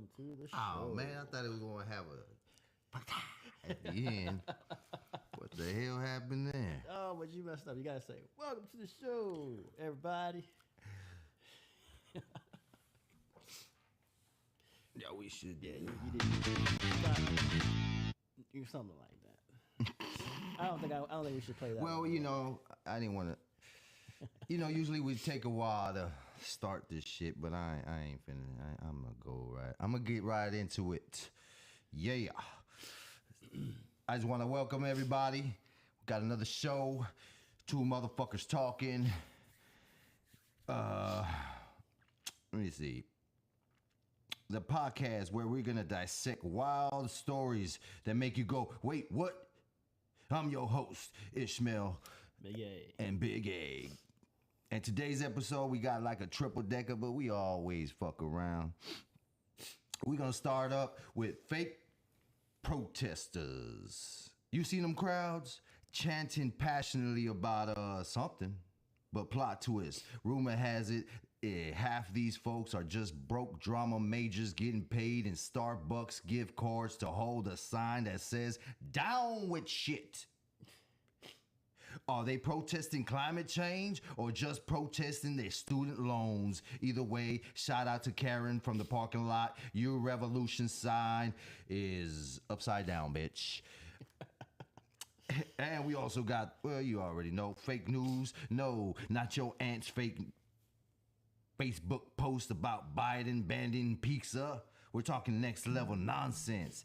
welcome to the show. Oh man, I thought it was gonna have a at the end. What the hell happened there? Oh, but you messed up. You gotta say, welcome to the show, everybody. Yeah, we should. Yeah, you did. You something like that. I don't think we should play that. Well, one. you know, I didn't want to. You know, usually we take a while to start this shit, but I ain't finna. I'm gonna go right. I'm gonna get right into it. Yeah. I just want to welcome everybody. We got another show. Two motherfuckers talking. Let me see. The podcast where we're gonna dissect wild stories that make you go, wait, what? I'm your host, Ishmael. Big A. And Big A. And today's episode, we got like a triple decker, but we always fuck around. We're gonna start up with fake protesters. You seen them crowds chanting passionately about something, but plot twist. Rumor has it, half these folks are just broke drama majors getting paid in Starbucks gift cards to hold a sign that says "Down with shit." Are they protesting climate change or just protesting their student loans? Either way, shout out to Karen from the parking lot. Your revolution sign is upside down, bitch. And we also got, well, you already know, fake news. No, not your aunt's fake Facebook post about Biden banning pizza. We're talking next level nonsense.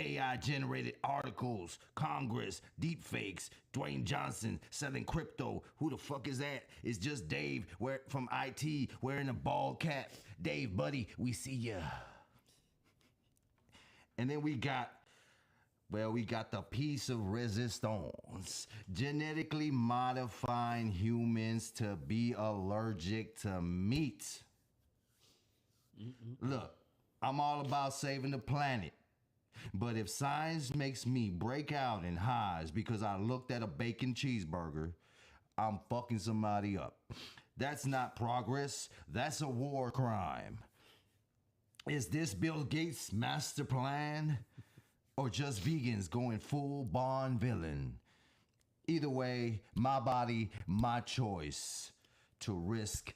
AI generated articles, Congress, deepfakes, Dwayne Johnson selling crypto. Who the fuck is that? It's just Dave from IT wearing a bald cap. Dave, buddy, we see ya. And then we got the piece of resistance. Genetically modifying humans to be allergic to meat. Look, I'm all about saving the planet. But if science makes me break out in highs because I looked at a bacon cheeseburger, I'm fucking somebody up. That's not progress. That's a war crime. Is this Bill Gates' master plan? Or just vegans going full Bond villain? Either way, my body, my choice to risk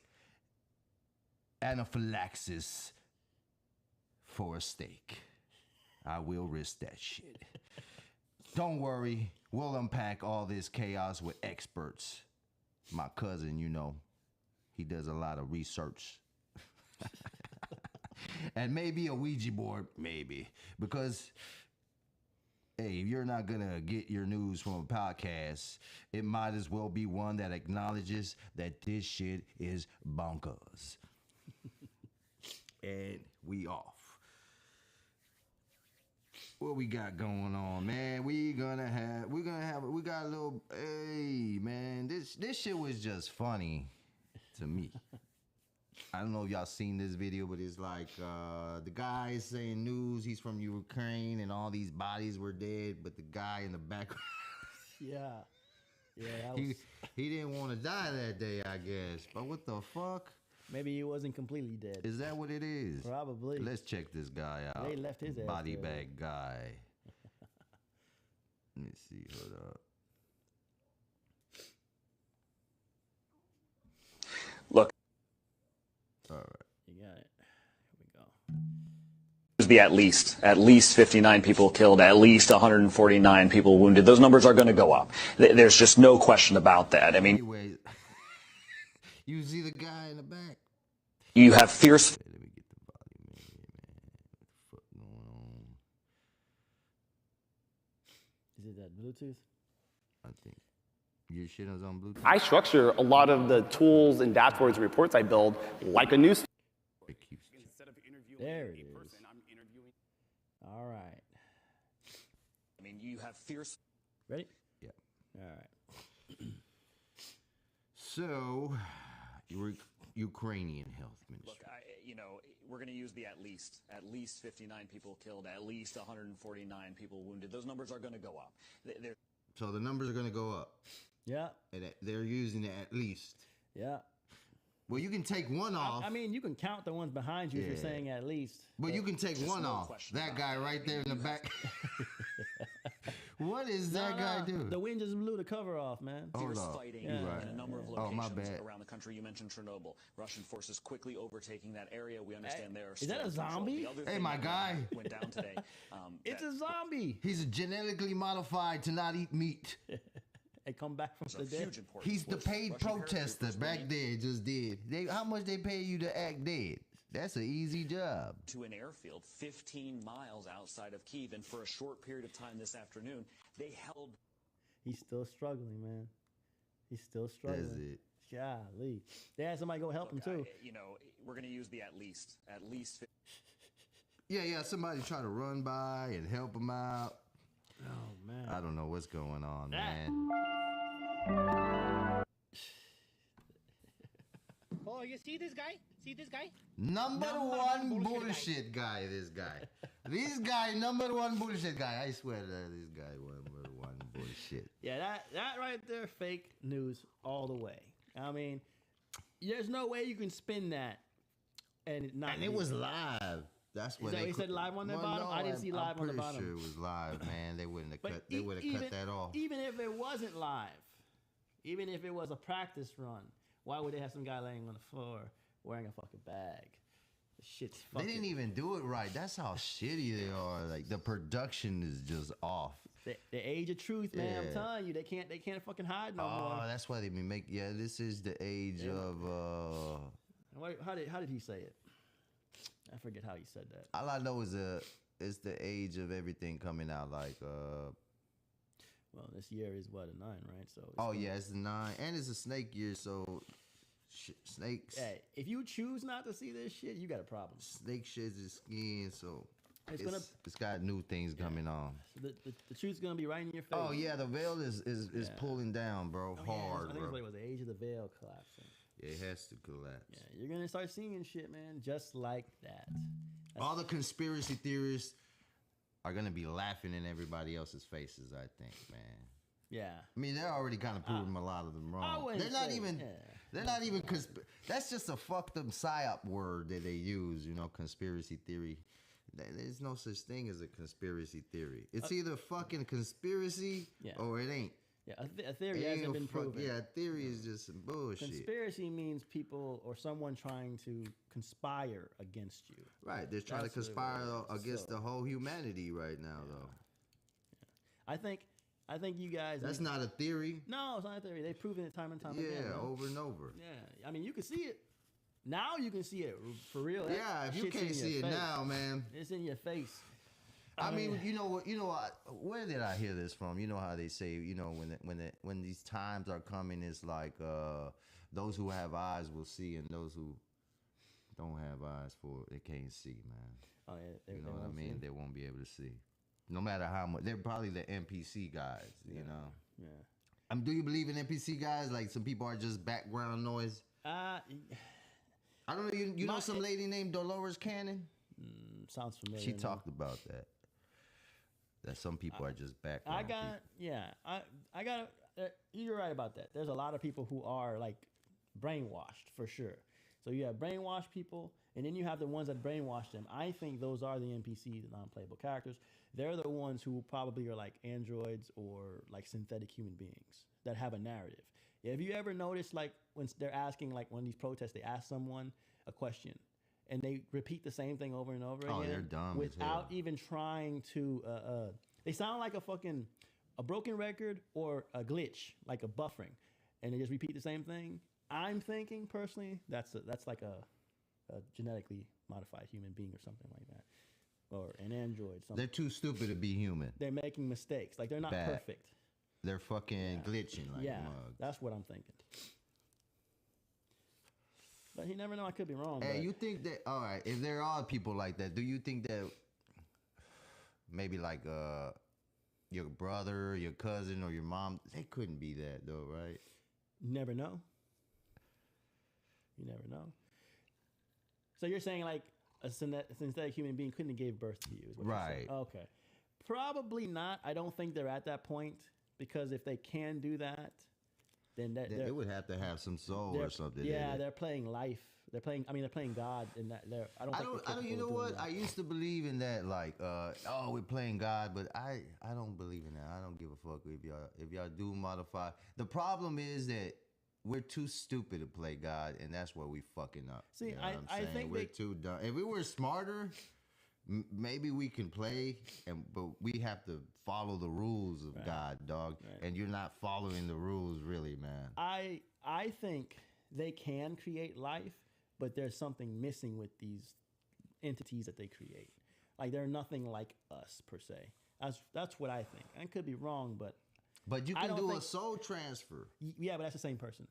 anaphylaxis for a steak. I will risk that shit. Don't worry, we'll unpack all this chaos with experts. My cousin, you know, he does a lot of research. And maybe a Ouija board, maybe. Because, hey, if you're not gonna get your news from a podcast, it might as well be one that acknowledges that this shit is bonkers. And we off. What we got going on, man? We got a little, hey, man, this shit was just funny to me. I don't know if y'all seen this video, but it's like, the guy is saying news, he's from Ukraine, and all these bodies were dead, but the guy in the background. Yeah. He didn't want to die that day, I guess. But what the fuck? Maybe he wasn't completely dead. Is that what it is? Probably. Let's check this guy out. They left his ass body there. bag guy. Let me see. Hold up. Look, All right. You got it. Here we go. there's be at least 59 people killed, at least 149 people wounded. Those numbers are going to go up. There's just no question about that. I mean, Anyway, you see the guy in the back? you have fierce. Wait, let me get the volume in here, man. What the fuck going on? Is it that Bluetooth? I think your shit is on Bluetooth. I structure a lot of the tools and dashboards and reports I build like a news. It keeps. Instead of interviewing There it a is. person, I'm interviewing. All right. I mean, you have fierce. Ready? Yeah. All right. So, Ukrainian health ministry. Look, we're going to use the at least 59 people killed, at least 149 people wounded. Those numbers are going to go up. So the numbers are going to go up, Yeah. and they're using it at least. Yeah. Well, you can take one off. I mean, you can count the ones behind you if you're saying at least. But you can take one off. That guy right there in the back. What is that guy doing? The wind just blew the cover off, man. Hold on. Fighting in a number of locations my bad. around the country. You mentioned Chernobyl. Russian forces quickly overtaking that area. We understand there are. Is that a zombie? Hey, my guy. Went down today. It's a zombie. He's genetically modified to not eat meat. They come back from the dead. He's the paid protester back there. Just did. How much they pay you to act dead? That's an easy job. To an airfield 15 miles outside of Kyiv, and for a short period of time this afternoon, they held. He's still struggling, man. He's still struggling. That's it. Golly. They had somebody go help him too. We're going to use the at least. Yeah. Somebody try to run by and help him out. Oh man. I don't know what's going on, man. Oh, you see this guy? See this guy? Number one bullshit guy, this guy. This guy, number one bullshit guy. I swear that this guy, number one bullshit. Yeah, that right there, fake news all the way. I mean, there's no way you can spin that and it not. And it was live. That's what they said live on the bottom. I didn't see live on the bottom. I'm pretty sure it was live, man. They wouldn't have cut. They would have cut that off. Even if it wasn't live, even if it was a practice run, why would they have some guy laying on the floor wearing a fucking bag? The shit's fucking. They didn't even do it right. That's how shitty they are. Like the production is just off. The age of truth, man. I'm telling you, they can't fucking hide no more. Oh, that's why they be make. Yeah, this is the age of. How did he say it? I forget how he said that. All I know is it's the age of everything coming out. Like well, this year is what, a 9, right? So. It's a 9, and it's a snake year, so snakes. Hey, if you choose not to see this shit, you got a problem. Snake sheds its skin, so it's got new things coming on. So the truth's gonna be right in your face. Oh yeah, the veil is pulling down, bro, hard, I think bro. it was the age of the veil collapsing. Yeah, it has to collapse. Yeah, you're gonna start seeing shit, man, just like that. All the conspiracy theorists are gonna be laughing in everybody else's faces, I think, man. Yeah. I mean, they're already kind of proving a lot of them wrong. They're not even. That's just a fucked up psyop word that they use. Conspiracy theory. There's no such thing as a conspiracy theory. It's either fucking conspiracy or it ain't. Yeah, a theory hasn't been proven. Yeah, a theory is just some bullshit. Conspiracy means people or someone trying to conspire against you. Right, they're trying to conspire against the whole humanity right now, though. Yeah. I think you guys. That's not a theory. No, it's not a theory. They've proven it time and time again. Yeah, over and over. Yeah, I mean, you can see it. Now you can see it for real. Yeah, if you can't see it now, man, it's in your face. I mean, you know what? Where did I hear this from? You know how they say, when these times are coming, it's like those who have eyes will see, and those who don't have eyes they can't see, man. Oh yeah, you know what I mean? They won't be able to see, no matter how much. They're probably the NPC guys, you know. Yeah. Do you believe in NPC guys? Like some people are just background noise. I don't know. You know some lady named Dolores Cannon? Sounds familiar. She talked about that. That some people are just background. I got. You're right about that. There's a lot of people who are like brainwashed for sure. So you have brainwashed people, and then you have the ones that brainwash them. I think those are the NPCs, the non-playable characters. They're the ones who probably are like androids or like synthetic human beings that have a narrative. Have you ever noticed, like, when they're asking, like, one of these protests, they ask someone a question, and they repeat the same thing over and over again? Oh, they're dumb without even trying to, they sound like a broken record or a glitch, like a buffering, and they just repeat the same thing. I'm thinking, personally, that's like a genetically modified human being or something like that, or an android. Something. They're too stupid to be human. They're making mistakes. Like, they're not perfect. They're fucking glitching like mugs. That's what I'm thinking. But you never know. I could be wrong. Hey, you think that? All right, if there are people like that, do you think that maybe like your brother, your cousin, or your mom, they couldn't be that though, right? You never know. You never know. So you're saying like a synthetic human being couldn't have gave birth to you, is what right? You're saying. Okay, probably not. I don't think they're at that point. Because if they can do that, then They would have to have some soul or something. Yeah, they're playing life. They're playing. I mean, they're playing God, and that they're. I don't. You know what? I used to believe in that, like, we're playing God, but I don't believe in that. I don't give a fuck if y'all do modify. The problem is that we're too stupid to play God, and that's where we fucking up. See, you know what I'm saying? think we're too dumb. If we were smarter, maybe we can play, but we have to follow the rules of God, dog. Right. And you're not following the rules, really, man. I think they can create life, but there's something missing with these entities that they create. Like they're nothing like us per se. That's what I think. I could be wrong, but you can do a soul transfer. Yeah, but that's the same person.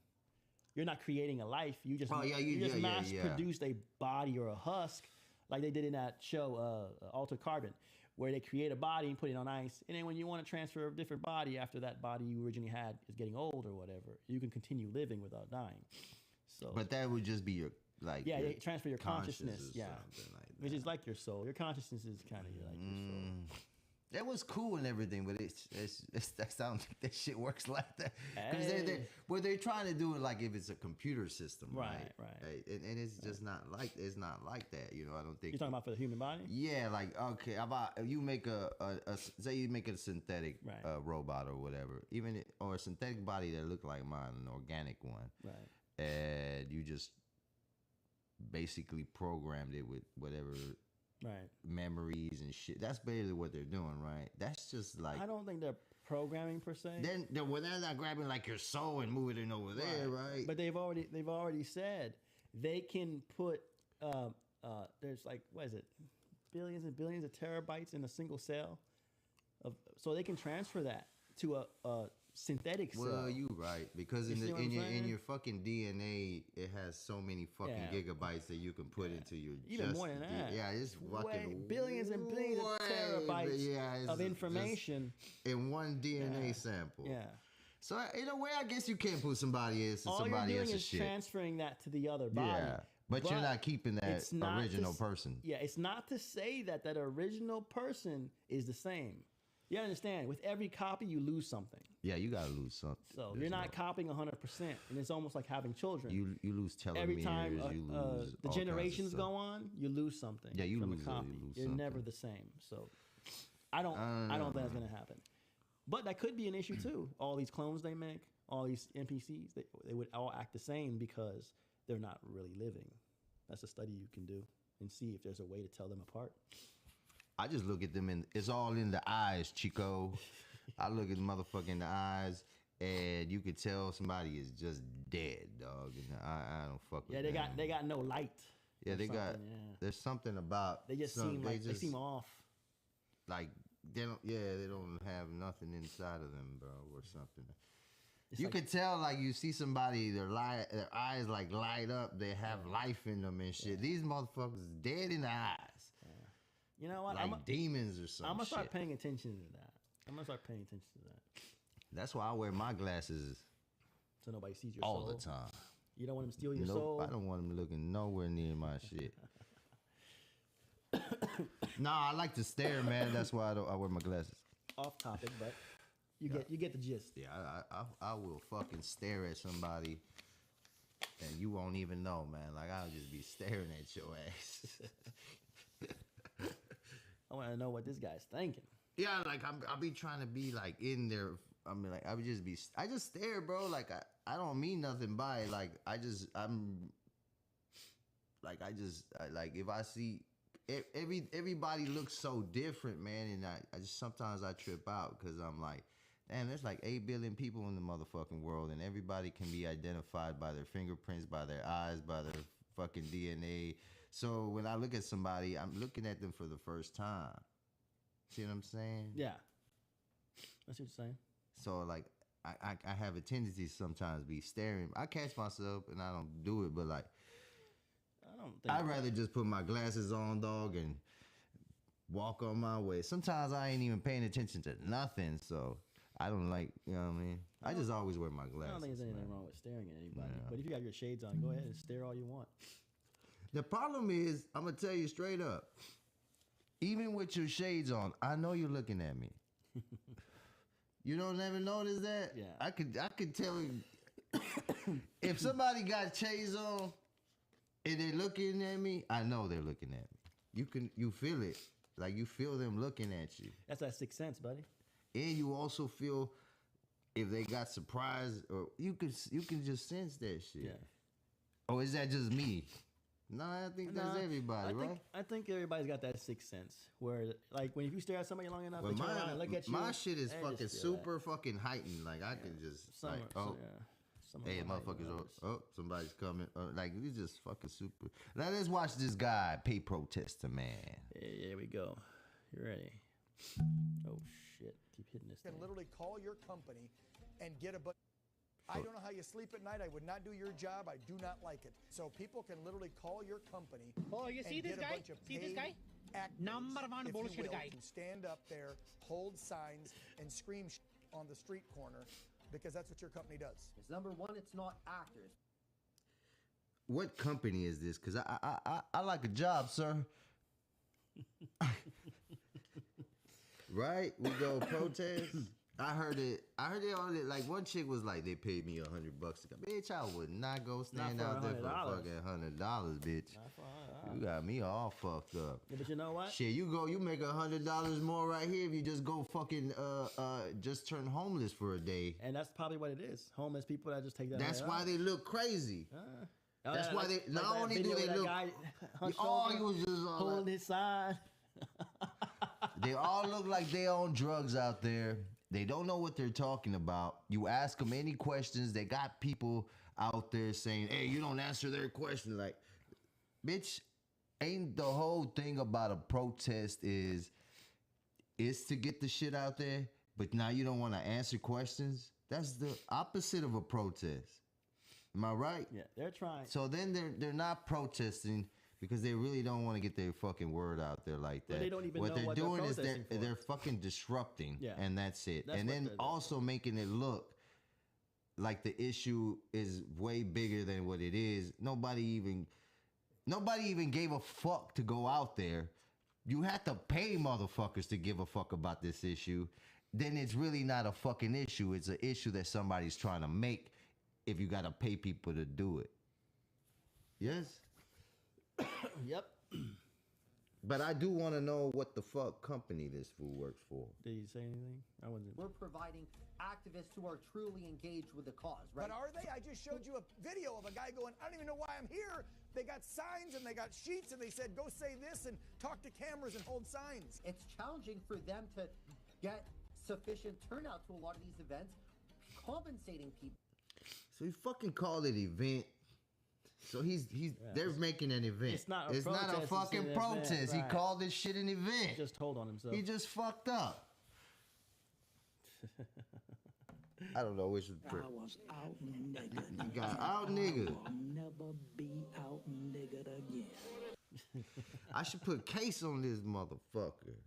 You're not creating a life. You just you mass produced a body or a husk, like they did in that show, Altered Carbon, where they create a body and put it on ice, and then when you want to transfer a different body after that body you originally had is getting old or whatever, you can continue living without dying. So, but that would just be your you transfer your consciousness, like which is like your soul. Your consciousness is kind of like your soul. That was cool and everything, but that sounds like that shit works like that. Because they're trying to do it like if it's a computer system, right? Right. And it's just not like that. You know, I don't think you're talking about for the human body. Yeah, like okay, about you make say you make a synthetic robot or whatever, or a synthetic body that look like mine, an organic one, right? And you just basically programmed it with whatever. Right, memories and shit. That's basically what they're doing, right? That's just like I don't think they're programming per se. They're not grabbing like your soul and moving it over there, right? But they've already said they can put there's like what is it, billions and billions of terabytes in a single cell, so they can transfer that to a synthetic cell. Well, you right, because in your fucking DNA, it has so many fucking gigabytes that you can put into your even more than that. Yeah, it's fucking billions and billions of terabytes of information in one DNA sample. Yeah. So in a way, I guess you can't put somebody else's shit. All you're doing is transferring that to the other body. Yeah. But you're not keeping that original person. Yeah, it's not to say that original person is the same. You understand? With every copy, you lose something. Yeah, you gotta lose something. So you're not copying 100%, and it's almost like having children. You lose telomeres. Every time you lose the generations go on, you lose something. Yeah, you from lose a copy. You're never the same. So I don't think that's gonna happen. But that could be an issue too. All these clones they make, all these NPCs, they would all act the same because they're not really living. That's a study you can do and see if there's a way to tell them apart. I just look at them it's all in the eyes, Chico. I look at the motherfucker in the eyes, and you could tell somebody is just dead, dog. And I don't fuck with them. Yeah, they got no light. Yeah, there's something about they just seem like they seem off. Like they don't have nothing inside of them, bro, or something. You could tell, like, you see somebody, their eyes like light up, they have life in them and shit. These motherfuckers dead in the eyes. You know what? Like demons or something. I'm gonna start paying attention to that. That's why I wear my glasses so nobody sees your all soul. the time. You don't want them to steal your soul? I don't want them looking nowhere near my shit. Nah, I like to stare, man. That's why I wear my glasses. Off topic, but you get the gist. Yeah, I will fucking stare at somebody and you won't even know, man. Like, I'll just be staring at your ass. I want to know what this guy's thinking. Yeah, like I'll be trying to be like in there. I mean, like I just stare, bro. Like I don't mean nothing by it. Like like if I see everybody looks so different, man, and I just sometimes I trip out because I'm like, damn, there's like 8 billion people in the motherfucking world, and everybody can be identified by their fingerprints, by their eyes, by their fucking DNA. So when I look at somebody, I'm looking at them for the first time. See what I'm saying? Yeah. That's what you're saying. So like I have a tendency to sometimes be staring. I catch myself and I don't do it, but like I'd rather just put my glasses on, dog, and walk on my way. Sometimes I ain't even paying attention to nothing, so I don't like, you know what I mean? I just always wear my glasses. I don't think there's anything wrong with staring at anybody. Yeah. But if you got your shades on, go ahead and stare all you want. The problem is, I'm going to tell you straight up, even with your shades on, I know you're looking at me. You don't ever notice that? Yeah. I could tell If somebody got chains on and they're looking at me, I know they're looking at me. You feel it. Like you feel them looking at you. That's that sixth sense, buddy. And you also feel if they got surprised, or you can just sense that shit. Yeah. Or is that just me? No, I think that's everybody, right? I think everybody's got that sixth sense where, like, when if you stare at somebody long enough, Well, they turn around and look at you. my shit is they fucking just feel super fucking heightened. Like I can just that. like, oh, Some hey, of them motherfuckers, heightened oh, somebody's coming. Like we just fucking super. Now let's watch this guy pay protester, man. Yeah, here we go. You ready? Oh shit! Keep hitting this You thing. can literally call your company and get a book. I don't know how you sleep at night. I would not do your job. I do not like it. So people can literally call your company. Oh, you see and this get a guy? bunch of See this paid guy? actors, Number one if you bullshit will, guy. can stand up there, hold signs, and scream on the street corner because that's what your company does. It's number one, it's not actors. What company is this? Because I like a job, sir. Right? We go protest. I heard it on it. Like one chick was like, they paid me $100 to come. Bitch, I would not go stand for out there for $100. fucking $100, bitch. Not for $100. You got me all fucked up. Yeah, but you know what? Shit, you make $100 more right here if you just go fucking just turn homeless for a day. And that's probably what it is. Homeless people that just take that. That's money why out. they look crazy. That's yeah, why they not that only do video they where that look. guy hunched Oh, over, he was just all holding like, his sign. they all look like they on drugs out there. They don't know what they're talking about. You ask them any questions, they got people out there saying, hey, you don't answer their question. Like, bitch, ain't the whole thing about a protest is to get the shit out there, but now you don't want to answer questions? That's the opposite of a protest. Am I right? Yeah, they're trying. So then they're not protesting because they really don't want to get their fucking word out there like that. But they don't even know they're what they're doing is protesting for. they're fucking disrupting, Yeah. and that's it. That's and what then they're doing. also making it look like the issue is way bigger than what it is. Nobody even gave a fuck to go out there. You have to pay motherfuckers to give a fuck about this issue. Then it's really not a fucking issue. It's an issue that somebody's trying to make if you got to pay people to do it. Yes? Yep. But I do want to know what the fuck company this fool works for. Did you say anything? I wasn't. We're providing activists who are truly engaged with the cause, right? But are they? I just showed you a video of a guy going, I don't even know why I'm here. They got signs and they got sheets and they said, go say this and talk to cameras and hold signs. It's challenging for them to get sufficient turnout to a lot of these events, compensating people. So he fucking called it event. So they're making an event. It's not a It's not a protest, it's fucking an event, protest. He right. called this shit an event. Just told on himself. He just fucked up. I don't know which is I was out nigga. You got out nigga. I'll never be out nigga again. I should put case on this motherfucker.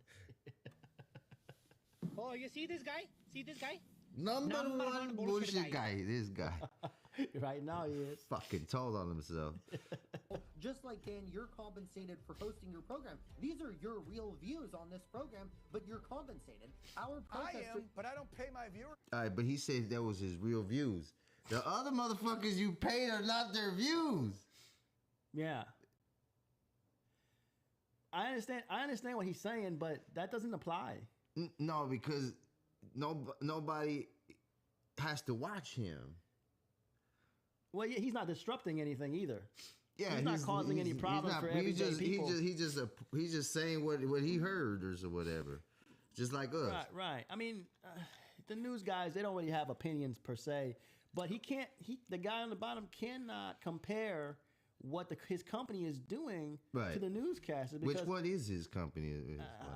Oh, you see this guy? See this guy? Number Number one one bullshit bullshit guy. This guy Right now he is. fucking told on himself. Just like Dan, you're compensated for hosting your program. These are your real views on this program, but you're compensated. Our I protesters. am, but I don't pay my viewers. All right, but he said that was his real views. The other motherfuckers you paid are not their views. Yeah. I understand what he's saying, but that doesn't apply. No, because nobody has to watch him. Well, yeah, he's not disrupting anything either. Yeah, He's not causing any problems for everyday people. He's just saying what he heard or so whatever, just like us. Right. I mean, the news guys, they don't really have opinions per se, but the guy on the bottom cannot compare what his company is doing to the newscasters. Which one is his company?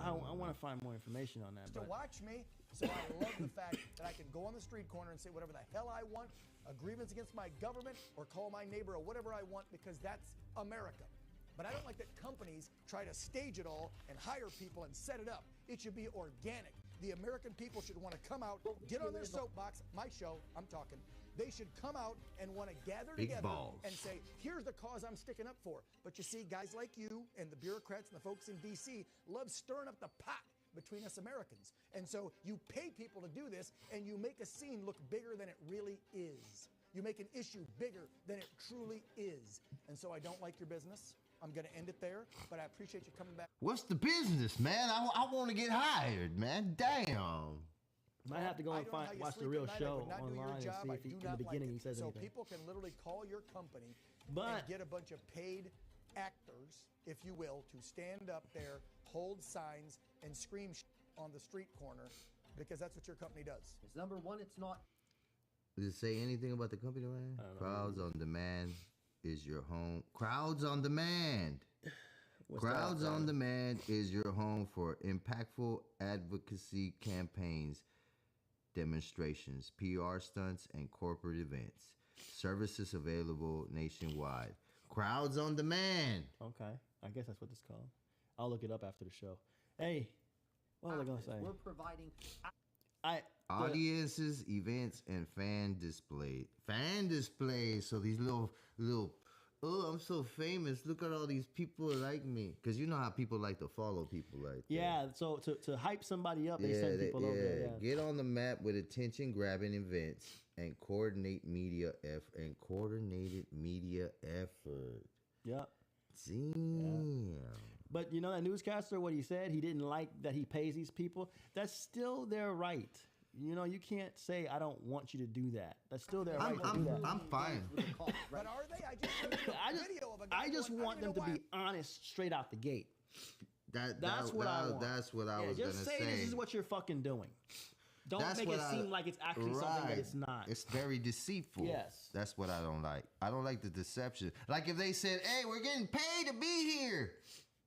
I want to find more information on that. To But watch me, so I love the fact that I can go on the street corner and say whatever the hell I want, a grievance against my government, or call my neighbor or whatever I want, because that's America. But I don't like that companies try to stage it all and hire people and set it up. It should be organic. The American people should want to come out, get on their soapbox, my show, I'm talking. They should come out and want to gather Big together balls. and say, here's the cause I'm sticking up for. But you see, guys like you and the bureaucrats and the folks in D.C. love stirring up the pot between us Americans. And so you pay people to do this and you make a scene look bigger than it really is. You make an issue bigger than it truly is. And so I don't like your business. I'm going to end it there, but I appreciate you coming back. What's the business, man? I want to get hired, man. Damn. Might have to go and watch the real show online and see if he, in the beginning he says so anything. people can literally call your company But and get a bunch of paid actors, if you will, to stand up there, hold signs, and scream on the street corner because that's what your company does. It's number one, it's not. Does it say anything about the company, man? Crowds on Demand is your home. Crowds on Demand. Crowds on Demand is your home for impactful advocacy campaigns, demonstrations, PR stunts, and corporate events. Services available nationwide. Crowds on Demand. Okay, I guess that's what it's called. I'll look it up after the show. Hey, what was I gonna say? We're providing. Audiences, events, and fan displays. Fan displays. So these little. Oh, I'm so famous. Look at all these people like me. Because you know how people like to follow people like that. Yeah, so to hype somebody up, they send people over there. Yeah. Get on the map with attention-grabbing events and coordinated media effort. Yep. Damn. Yeah. But you know that newscaster, what he said, he didn't like that he pays these people. That's still their right. You know, you can't say, I don't want you to do that. That's still their right to do that. I'm fine. But are they? I just want them to be honest straight out the gate. That's what I want. That's what I was going to say. Just say this is what you're fucking doing. Don't make it seem like it's actually something that it's not. It's very deceitful. Yes. That's what I don't like. I don't like the deception. Like if they said, hey, we're getting paid to be here.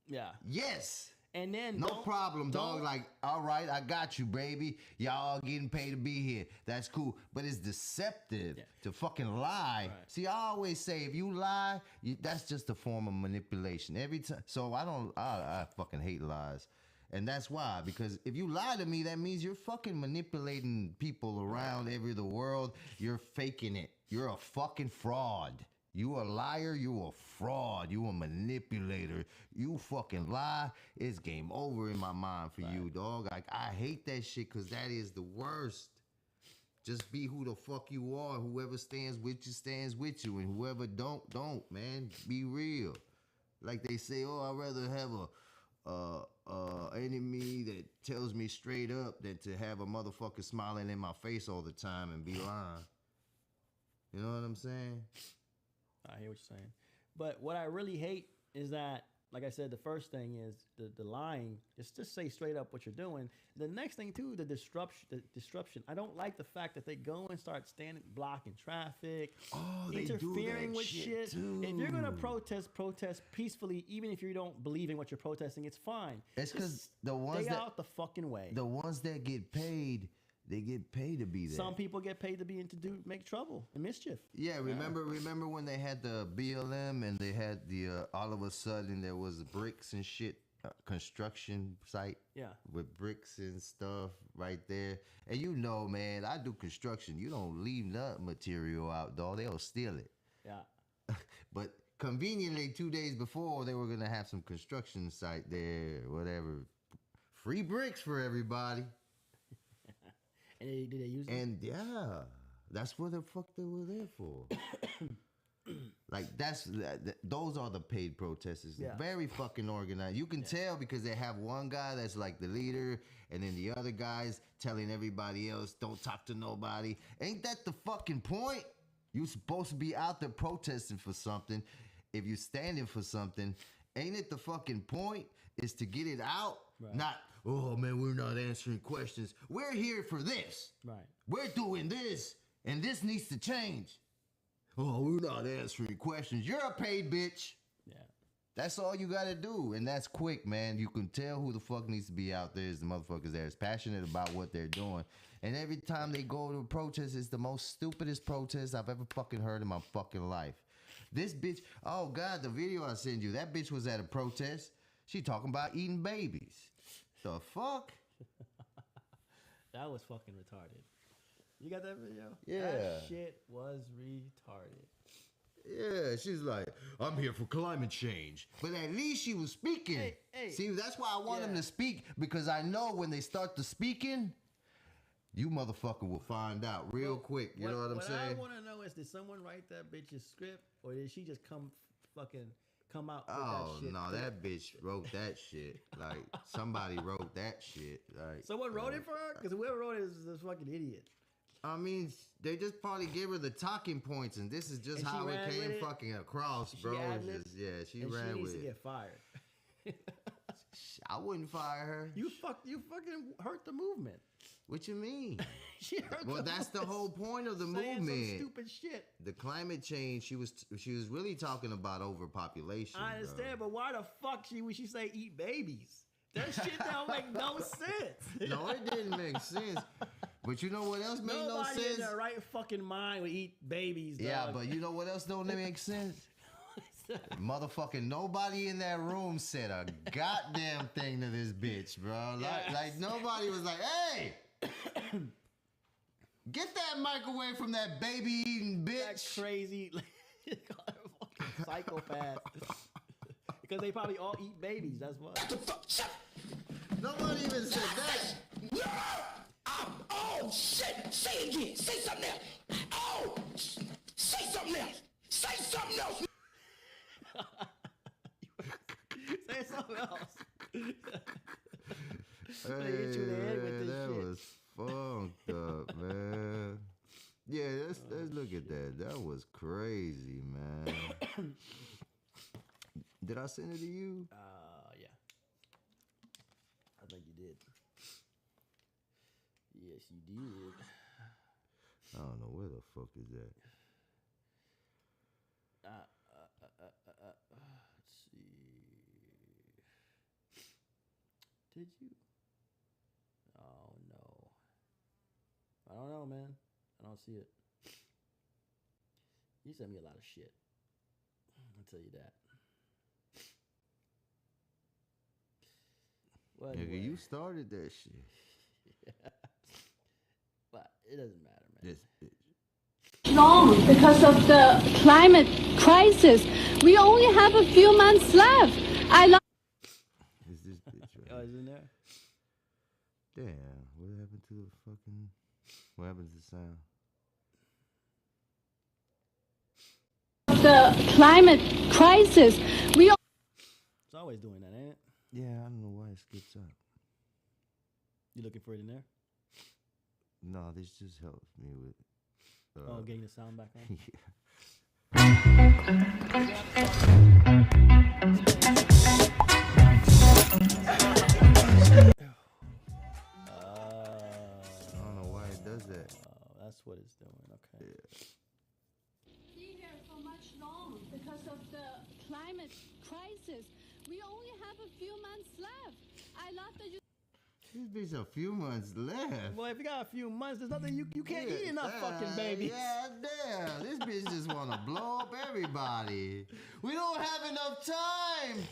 Yeah. Yes. And then no problem, dog. Like, all right, I got you, baby. Y'all getting paid to be here. That's cool. But it's deceptive to fucking lie. Right. See, I always say, if you lie, that's just a form of manipulation. Every time. So I fucking hate lies. And that's why. Because if you lie to me, that means you're fucking manipulating people around the world. You're faking it. You're a fucking fraud. You a liar, you a fraud, you a manipulator. You fucking lie, it's game over in my mind for you, dog. Like, I hate that shit because that is the worst. Just be who the fuck you are. Whoever stands with you, stands with you. And whoever don't, man. Be real. Like they say, oh, I'd rather have a enemy that tells me straight up than to have a motherfucker smiling in my face all the time and be lying. You know what I'm saying? I hear what you're saying. But what I really hate is that, like I said, the first thing is the lying. Just say straight up what you're doing. The next thing, too, the disruption. I don't like the fact that they go and start blocking traffic, interfering with shit. Too. If you're going to protest peacefully, even if you don't believe in what you're protesting, it's fine. It's because the ones stay out the fucking way. The ones that get paid, they get paid to be there. Some people get paid to make trouble and mischief. Yeah, remember when they had the BLM and they had the all of a sudden there was bricks and shit, construction site. Yeah. With bricks and stuff right there. And you know, man, I do construction. You don't leave nut material out, dog. They'll steal it. Yeah. But conveniently 2 days before they were gonna have some construction site there, whatever. Free bricks for everybody. And did they use it? And yeah, that's what the fuck they were there for. Like those are the paid protesters. Yeah. Very fucking organized. You can tell because they have one guy that's like the leader, and then the other guys telling everybody else don't talk to nobody. Ain't that the fucking point? You supposed to be out there protesting for something. If you're standing for something, ain't it the fucking point is to get it out, not. Oh, man, we're not answering questions. We're here for this. Right. We're doing this, and this needs to change. Oh, we're not answering questions. You're a paid bitch. Yeah. That's all you got to do, and that's quick, man. You can tell who the fuck needs to be out there is the motherfuckers that is passionate about what they're doing. And every time they go to a protest, it's the most stupidest protest I've ever fucking heard in my fucking life. This bitch, oh, God, the video I sent you, that bitch was at a protest. She talking about eating babies. The fuck? That was fucking retarded. You got that video? Yeah. That shit was retarded. Yeah, she's like, I'm here for climate change. But at least she was speaking. Hey. See, that's why I want them to speak, because I know when they start to speaking, You motherfucker will find out real quick. You know what I'm saying? What I want to know is, did someone write that bitch's script, or did she just come out with that shit? No, that bitch wrote that shit. Like, somebody wrote that shit. Like, someone wrote it for her? Because whoever wrote it is a fucking idiot. I mean, they just probably gave her the talking points, and this is just how it came fucking across, bro. She ran with it. She needs to get fired. I wouldn't fire her. You fucking hurt the movement. What you mean? Well, that's the whole point of the movement. Some stupid shit. The climate change. She was really talking about overpopulation. I understand, but why the fuck would she say eat babies? That shit don't make no sense. No, it didn't make sense. But you know what else made no sense? Nobody in their right fucking mind would eat babies. Yeah, dog. but you know what else don't make sense? Motherfucking nobody in that room said a goddamn thing to this bitch, bro. Like nobody was like, hey, get that mic away from that baby eating bitch. That crazy, fucking psychopath. Because they probably all eat babies. That's why. Nobody even said that. Oh shit! Say it again. Say something else. Oh, say something else. Say something else. Say something else. Hey, that was funked up, man. Yeah, let's look at that. That was crazy, man. Did I send it to you? Yeah. I think you did. Yes, you did. I don't know where the fuck is that. Let's see. Did you? Oh no. I don't know, man. I don't see it. You sent me a lot of shit. I'll tell you that. Well, Nigga, anyway. you started that shit. Yeah. But it doesn't matter, man. This bitch. Long because of the climate crisis. We only have a few months left. Is this bitch right? Oh, is it in there? Damn, what happened to the fucking... What happened to the sound? The climate crisis. It's always doing that, ain't it? Yeah, I don't know why it skips up. You looking for it in there? No, this just helps me with... Getting the sound back on? I don't know why it does that. That's what it's doing. Okay. Yeah. Be here for much long because of the climate crisis. We only have a few months left. I love that you. This bitch a few months left. Well, if you got a few months, there's nothing you can't eat enough fucking babies. Yeah, damn. This bitch just want to blow up everybody. We don't have enough time.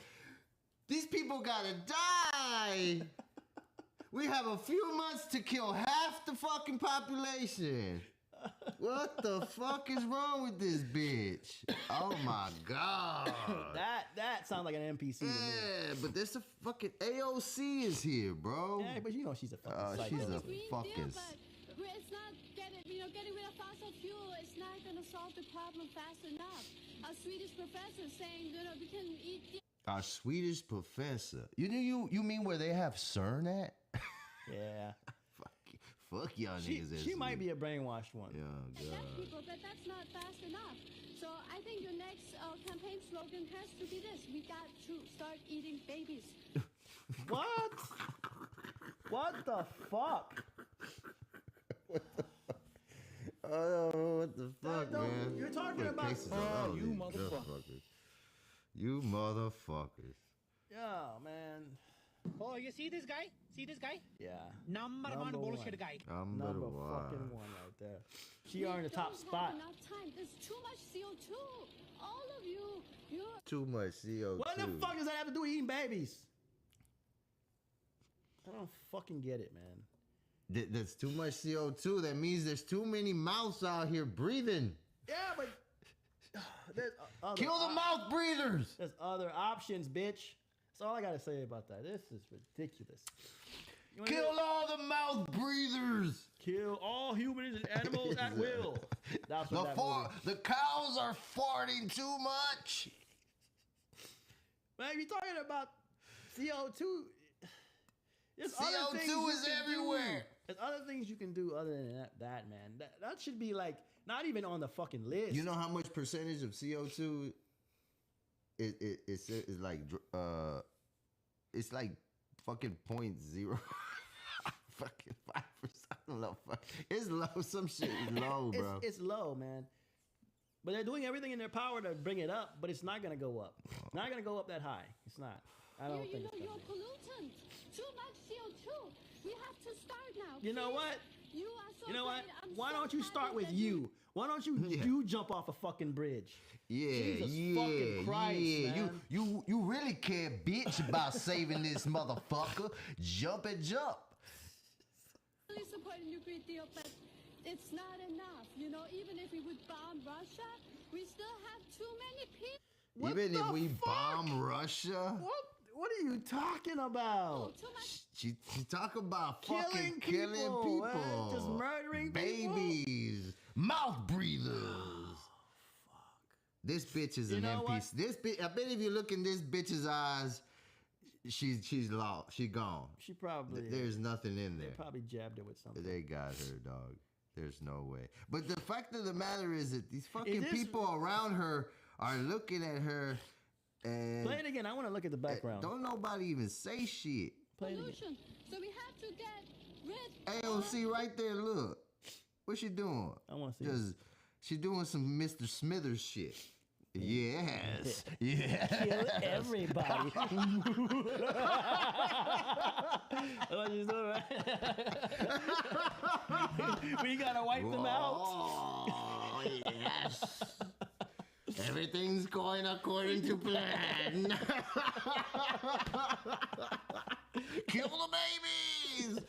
These people gotta die. We have a few months to kill half the fucking population. What the fuck is wrong with this bitch? Oh my god. That sounds like an NPC to me. Yeah, but there's a fucking AOC is here, bro. Yeah, but you know she's a fucking psycho. She's a Green fucking... Deal, but it's not getting rid of fossil fuel. It's not gonna solve the problem fast enough. A Swedish professor saying, we can eat. Our Swedish professor. You mean where they have CERN at? Yeah. Fuck y'all niggas. She might be a brainwashed one. Yeah, God. People, but that's not fast enough. So I think your next campaign slogan has to be this: we got to start eating babies. What? What the fuck? What the fuck, man? You're talking about you motherfuckers. You motherfuckers. Yeah, man. Oh, you see this guy? See this guy? Yeah. Number one bullshit guy. Number fucking one right there. She earned the top spot. Enough time. There's too much CO2. All of you. Too much CO2. What the fuck does that have to do with eating babies? I don't fucking get it, man. That's too much CO2. That means there's too many mouths out here breathing. Yeah, but there's kill the mouth breathers. There's other options, bitch. That's all I gotta say about that. This is ridiculous. Kill all the mouth breathers. Kill all humans and animals at will. That's what that movie. The cows are farting too much. Man, you're talking about CO2. CO2 is everywhere. There's other things you can do other than that man. That should be like not even on the fucking list. You know how much percentage of CO2 it's like it's like fucking 0.0 fucking 5%. I don't know. It's low. Some shit is low, bro. It's low, man. But they're doing everything in their power to bring it up, but it's not gonna go up. Not gonna go up that high. It's not. I don't think it's you're gonna a pollutant. Too much CO2. We have to start now. You know what? You are so You know what? great. I'm Why so don't you happy start with that you? Why don't you jump off a fucking bridge? Jesus fucking Christ, man. You really care, bitch, about saving this motherfucker. Jump. Really supporting you a great deal, but it's not enough. You know, even if we would bomb Russia, we still have too many people. Even if we bomb Russia? What are you talking about? Oh, too much. She talk about Killing fucking killing people. Just murdering babies, mouth breathers. Fuck. This bitch is an NPC. This bitch. I bet if you look in this bitch's eyes, she's lost. She gone. She probably. There's nothing in there. They probably jabbed her with something. They got her, dog. There's no way. But the fact of the matter is that these fucking people around her are looking at her. And play it again. I want to look at the background. Don't nobody even say shit. Play it again. So we have to get rid AOC right there, look. What's she doing? I want to see. She's doing some Mr. Smithers shit. Yes. Yeah. Kill everybody. What you doing, right? We gotta wipe them out. Oh, yes. Everything's going according to plan. Kill the babies.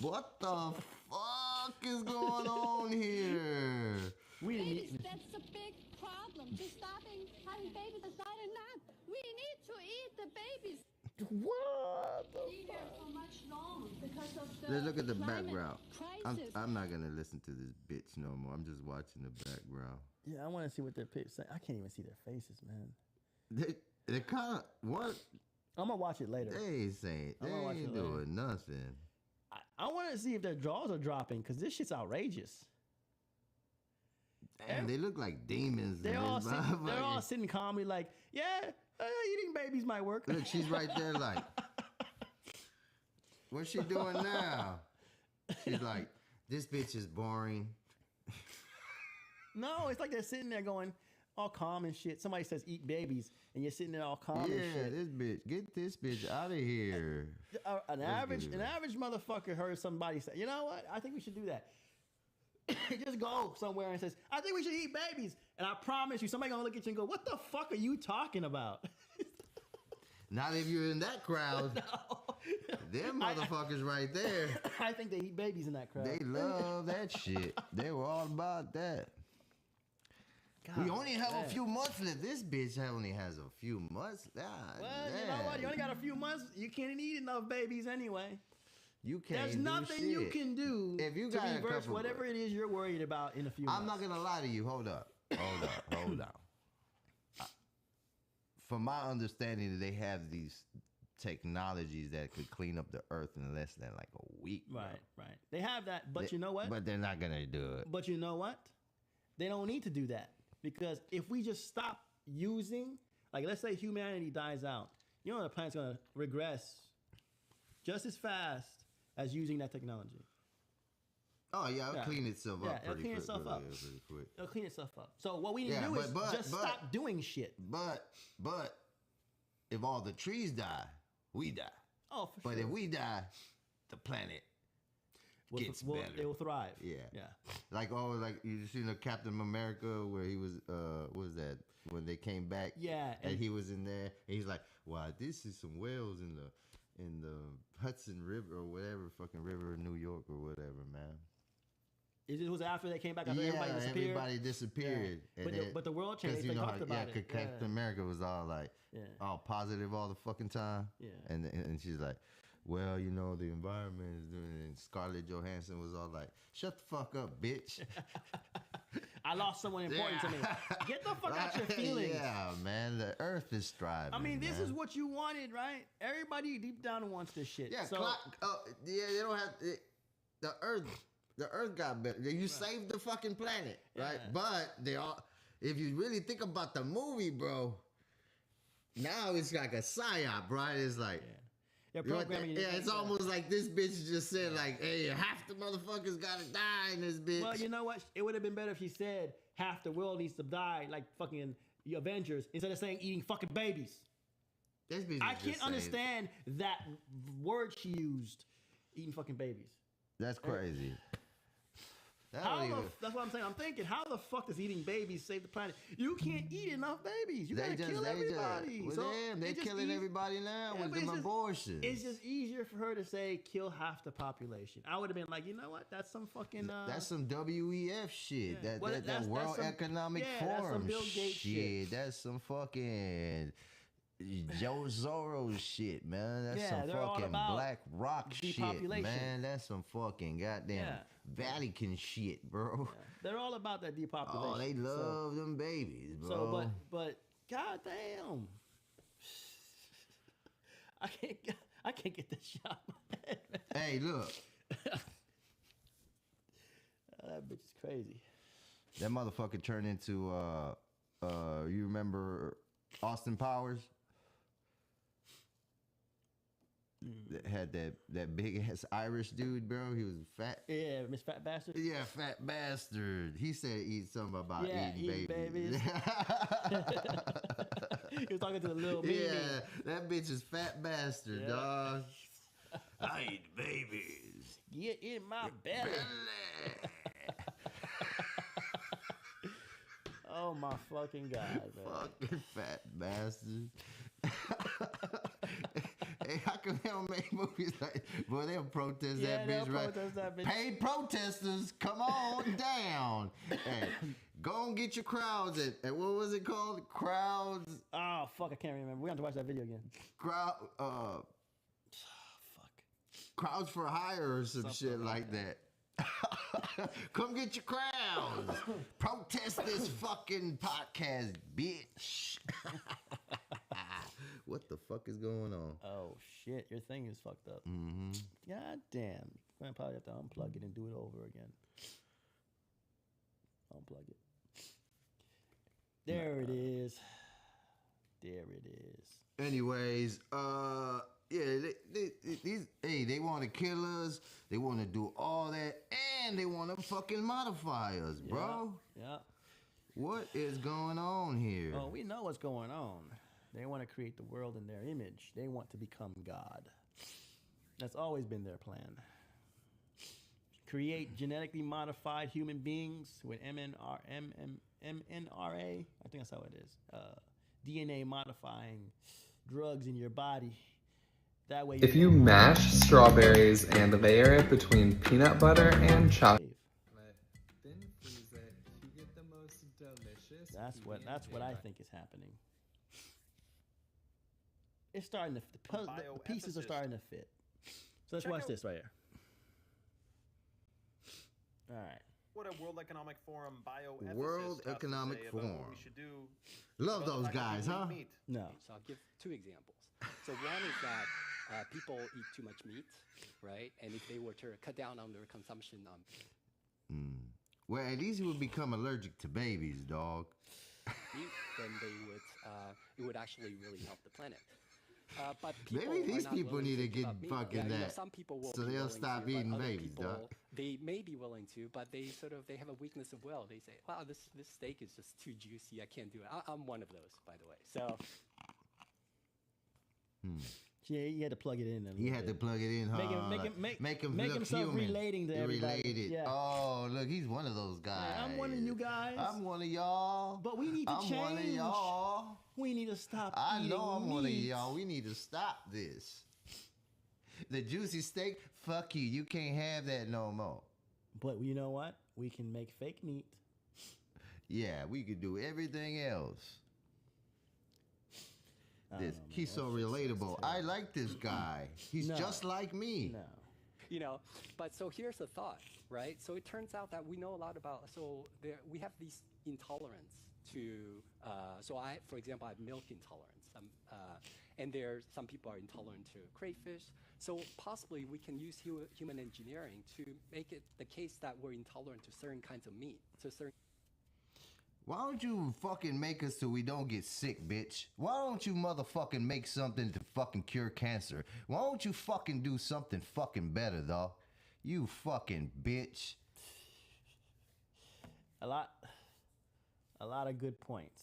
What the fuck is going on here? Babies, that's a big problem. Just stopping having babies is not enough. We need to eat the babies. What? Be here for much long because of the Let's look at the background. Crisis. I'm not gonna listen to this bitch no more. I'm just watching the background. Yeah, I want to see what their pics say. I can't even see their faces, man. They kind of what? I'm gonna watch it later. They ain't saying. They ain't doing nothing. I want to see if their jaws are dropping because this shit's outrageous. And they look like demons. They're all sitting calmly, like, yeah, eating babies might work. Look, she's right there, like, what's she doing now? She's like, this bitch is boring. No, it's like they're sitting there going all calm and shit. Somebody says eat babies, and you're sitting there all calm and shit. Yeah, this bitch, get this bitch out of here. An average motherfucker heard somebody say, you know what? I think we should do that. Just go somewhere and says, I think we should eat babies. And I promise you, somebody gonna look at you and go, what the fuck are you talking about? Not if you're in that crowd. No. Them motherfuckers right there. I think they eat babies in that crowd. They love that shit. They were all about that. God, we only have a few months left. This bitch only has a few months. Well, you know what? You only got a few months. You can't eat enough babies anyway. You can't. There's nothing you can do if you to reverse whatever it is you're worried about in a few months. I'm not gonna lie to you. Hold up. From my understanding, they have these technologies that could clean up the earth in less than like a week. Right. They have that, but you know what? But they're not gonna do it. But you know what? They don't need to do that because if we just stop using, like, let's say humanity dies out, you know the planet's gonna regress just as fast as using that technology. Oh yeah, it'll clean itself up. It'll clean itself up. It'll clean itself up. So what we need to do is just stop doing shit. But if all the trees die, we die. Oh, for sure. But if we die, the planet gets better. It will thrive. Yeah. Like you seen the Captain America where he was what was that when they came back? Yeah. And he was in there and he's like, wow, this is some whales in the Hudson River or whatever fucking river in New York or whatever, man. It was after they came back. After everybody disappeared. Yeah. But the world changed. They talked about it. Captain America was all like, all positive all the fucking time. Yeah. And she's like, well, you know, the environment is doing it. And Scarlett Johansson was all like, shut the fuck up, bitch. I lost someone important to me. Get the fuck out your feelings. Yeah, man. The earth is thriving. I mean, this man. is what you wanted, right? Everybody deep down wants this shit. Yeah, so, they don't have the earth got better. You saved the fucking planet, right? But they all, if you really think about the movie, bro, now it's like a psyop, right? It's like, it's almost like this bitch just said, like, hey, half the motherfuckers gotta die in this bitch. Well, you know what? It would have been better if she said half the world needs to die, like fucking the Avengers, instead of saying eating fucking babies. This bitch I can't understand that word she used, eating fucking babies. That's crazy. That's what I'm saying. I'm thinking, how the fuck does eating babies save the planet? You can't eat enough babies. You gotta kill everybody. They're killing everybody now with them abortions. It's just easier for her to say kill half the population. I would have been like, you know what? That's some fucking. That's some WEF shit. Yeah. That World Economic Forum that's some Bill Gates shit. That's some fucking Joe Soros shit, man. That's some fucking Black Rock shit, man. That's some fucking goddamn Vatican shit, bro. Yeah. They're all about that depopulation. Oh, they love them babies, bro. So, but goddamn, I can't get this shot in my head, man. Hey, look. That bitch is crazy. That motherfucker turned into you remember Austin Powers? That had that big ass Irish dude, bro. He was fat. Yeah, Miss Fat Bastard. Yeah, fat bastard. He said eat something about eating babies. He was talking to the little baby. Yeah, that bitch is fat bastard, dog. I eat babies. Get in my belly. Oh my fucking god, man. Fucking fat bastard. Hey, how come they don't make movies like, boy, they'll protest that bitch, right? That bitch. Paid protesters, come on down. Hey, go and get your crowds at what was it called? Crowds. Oh, fuck, I can't remember. We have to watch that video again. Fuck. Crowds for hire or some shit like that. Come get your crowds. Protest this fucking podcast, bitch. What the fuck is going on? Oh shit, your thing is fucked up. Mm-hmm. God damn. We're gonna probably have to unplug it and do it over again. Unplug it. There it is. There it is. Anyways, they want to kill us. They want to do all that, and they want to fucking modify us, bro. Yeah. What is going on here? Oh, we know what's going on. They want to create the world in their image. They want to become God. That's always been their plan. Create genetically modified human beings with mRNA. I think that's how it is. DNA modifying drugs in your body. That way. If you mash strawberries and layer it between peanut butter and chocolate, then freeze it, you get the most delicious. That's what I think is happening. It's starting to the pieces are starting to fit. So let's watch this right here. All right. What a World Economic Forum bioethicist World Economic Forum. What we should do. Love those guys, huh? No. So I'll give two examples. So one is that people eat too much meat, right? And if they were to cut down on their consumption on well, at least it would become allergic to babies, dog. Meat, then it would actually really help the planet. But maybe these people need to get fucking that. Some people will so they'll stop eating babies, dog. They may be willing to, but they have a weakness of will. They say, "Wow, this steak is just too juicy. I can't do it." I'm one of those, by the way. So. Yeah, you had to plug it in. You had to plug it in, huh? Make him himself human. Relating to everybody. Related. Yeah. Oh, look, he's one of those guys. Yeah, I'm one of you guys. I'm one of y'all. But we need to change. I'm one of y'all. We need to stop. I eating know I'm meat. one of y'all. We need to stop this. The juicy steak, fuck you. You can't have that no more. But you know what? We can make fake meat. Yeah, we could do everything else. this. He's so relatable. I like this guy. He's just like me. No. You know, but so here's the thought, right? So it turns out that we know a lot about, we have these intolerance to, for example, I have milk intolerance. And some people are intolerant to crayfish. So possibly we can use human engineering to make it the case that we're intolerant to certain kinds of meat. Why don't you fucking make us so we don't get sick, bitch? Why don't you motherfucking make something to fucking cure cancer? Why don't you fucking do something fucking better, dog? You fucking bitch. A lot of good points.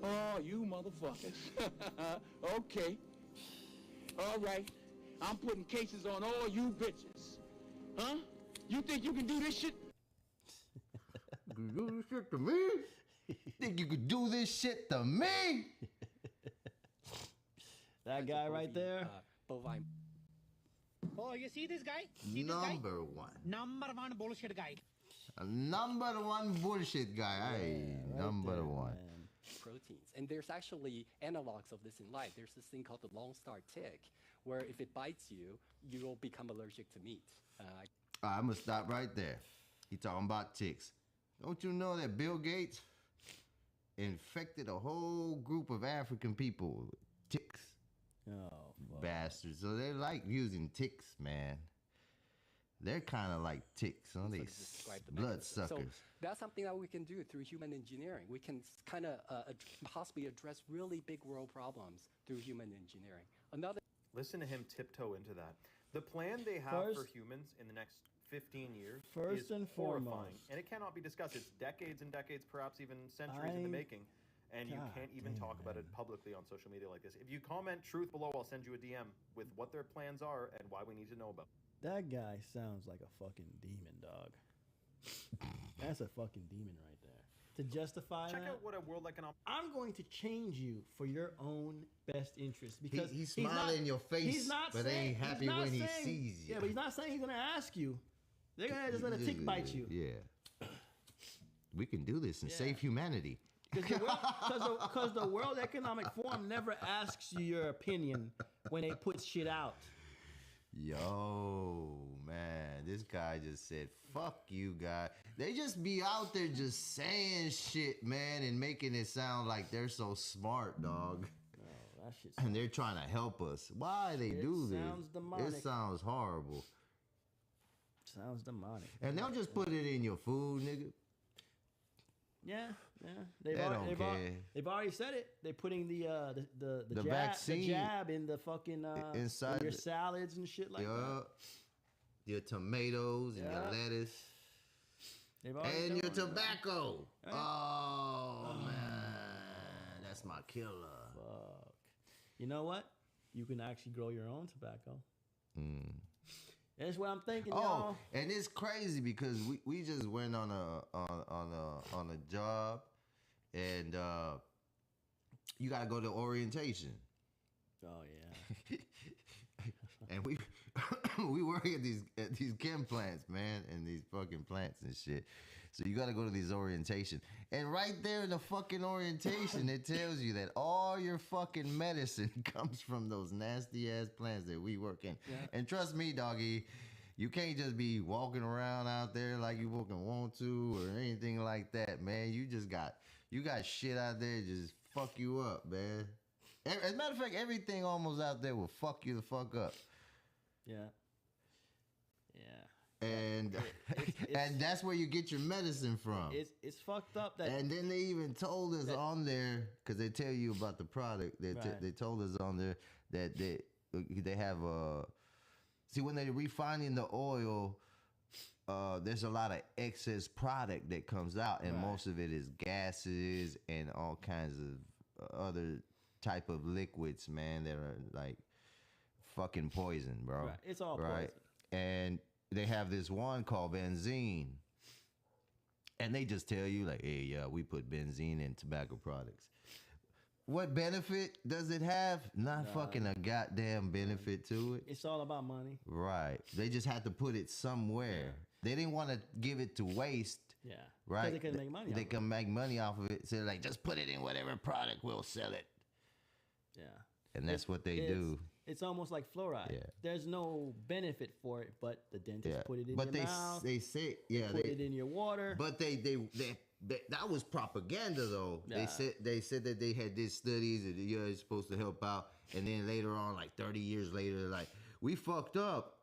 Oh, you motherfuckers. Okay. All right. I'm putting cases on all you bitches. Huh? You think you can do this shit? You do this shit to me? Think you could do this shit to me? That guy right there. Bovine. Oh, you see this guy? Number one. Number one bullshit guy. Number one bullshit guy. Hey, number one. Proteins. And there's actually analogs of this in life. There's this thing called the Lone Star tick, where if it bites you, you will become allergic to meat. I'm going to stop right there. He talking about ticks. Don't you know that Bill Gates infected a whole group of African people with ticks? Oh, bastards. So they like using ticks, man. They're kind of like ticks, huh? They bloodsuckers. So that's something that we can do through human engineering. We can kind of possibly address really big world problems through human engineering. Listen to him tiptoe into that. The plan they have for humans in the next 15 years is horrifying, and it cannot be discussed. It's decades and decades, perhaps even centuries in the making, and you can't even talk about it publicly on social media like this. If you comment truth below, I'll send you a DM with what their plans are and why we need to know about it. That guy sounds like a fucking demon, dog. That's a fucking demon right there. To justify Check that, out what a World Economic... I'm going to change you for your own best interest, because he's smiling in your face, but ain't happy when he sees you. Yeah, but he's not saying he's going to ask you. They're going to just let a tick bite you. Yeah. We can do this and save humanity. Because the World Economic Forum never asks you your opinion when they put shit out. Yo, man, this guy just said, fuck you, guy. They just be out there just saying shit, man, and making it sound like they're so smart, dog. Oh, that shit and they're trying to help us. Why they do this? Sounds demonic. It sounds horrible. Sounds demonic. And they'll just put it in your food, nigga. Yeah. They don't care. They've already said it. They're putting the vaccine, the jab in the fucking inside in your salads and shit like that. Your tomatoes and your lettuce. And your tobacco. Right? Oh, man. That's my killer. Fuck. You know what? You can actually grow your own tobacco. That's what I'm thinking, y'all. And it's crazy because we just went on a job, and you got to go to orientation. Oh yeah. And we work at these chem plants, man, and these fucking plants and shit. So you got to go to these orientation. And right there in the fucking orientation, it tells you that all your fucking medicine comes from those nasty ass plants that we work in. Yeah. And trust me, doggy, you can't just be walking around out there like you fucking want to or anything like that, man. You got shit out there just fuck you up, man. As a matter of fact, everything almost out there will fuck you the fuck up. Yeah. And and that's where you get your medicine from. It's fucked up that. And then they even told us on there, because they tell you about the product. They told us on there that they have see, when they're refining the oil, there's a lot of excess product that comes out, and most of it is gases and all kinds of other type of liquids, man, that are like fucking poison, bro. Right. It's all poison. And they have this one called benzene, and they just tell you like, hey, yeah, we put benzene in tobacco products. What benefit does it have? Not fucking a goddamn benefit to it. It's all about money. Right. They just had to put it somewhere. They didn't want to give it to waste, Yeah. Right? Because they can make money. They can make money off of it. So like, just put it in whatever product, we'll sell it. Yeah. And that's what they do. It's almost like fluoride. Yeah. There's no benefit for it, but the dentist put it in but your mouth. They say, put it in your water. But they that was propaganda though. Yeah. They said that they had did studies and it's supposed to help out, and then later on, like 30 years later, they're like, we fucked up.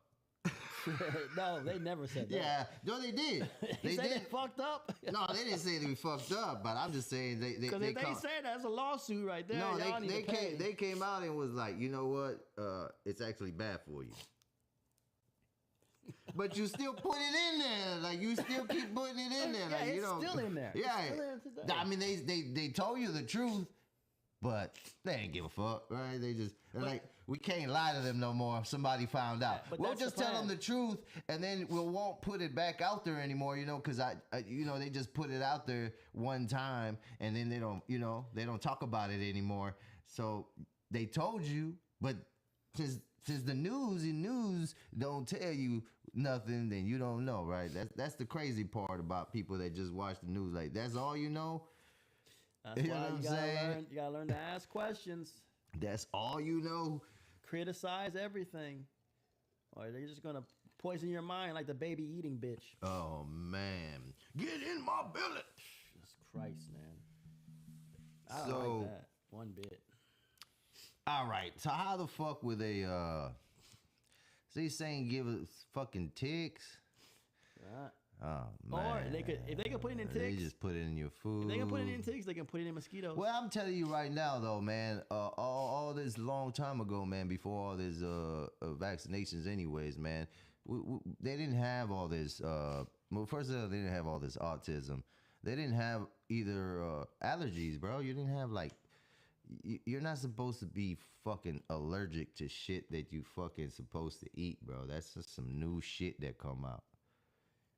No, they never said that. Yeah, no, they did. They said did. they fucked up. No, they didn't say they fucked up, but I'm just saying they Because if they say that's a lawsuit right there. No, y'all need to pay. they came out and was like, you know what? It's actually bad for you. But you still put it in there. Like, you still keep putting it in there. Yeah, Like, it's still in there. Yeah. It's still in today. I mean, they told you the truth, but they ain't give a fuck, right? They just, like, we can't lie to them no more if somebody found out. but We'll that's just the tell them plan. the truth, and then we won't put it back out there anymore, because they just put it out there one time, and then they don't talk about it anymore. So they told you, but since the news don't tell you nothing, then you don't know, right? That's the crazy part about people that just watch the news. Like, that's all you know. That's You know why what I'm you gotta saying? learn. You gotta learn to ask questions. That's all you know. Criticize everything, or they're just gonna poison your mind like the baby eating bitch. Oh man, get in my belly. Jesus Christ, man. I don't So- like that one bit. All right. So how the fuck would they? So you saying give us fucking ticks? Right. Oh Or man. if they could put it in They ticks, just put it in your food. if they can put it in ticks, they can put it in mosquitoes. Well, I'm telling you right now, though, man. All this long time ago, man. Before all this vaccinations, anyways, man. They didn't have all this. Well, first of all, they didn't have all this autism. They didn't have either allergies, bro. You didn't have like. You're not supposed to be fucking allergic to shit that you fucking supposed to eat, bro. That's just some new shit that come out.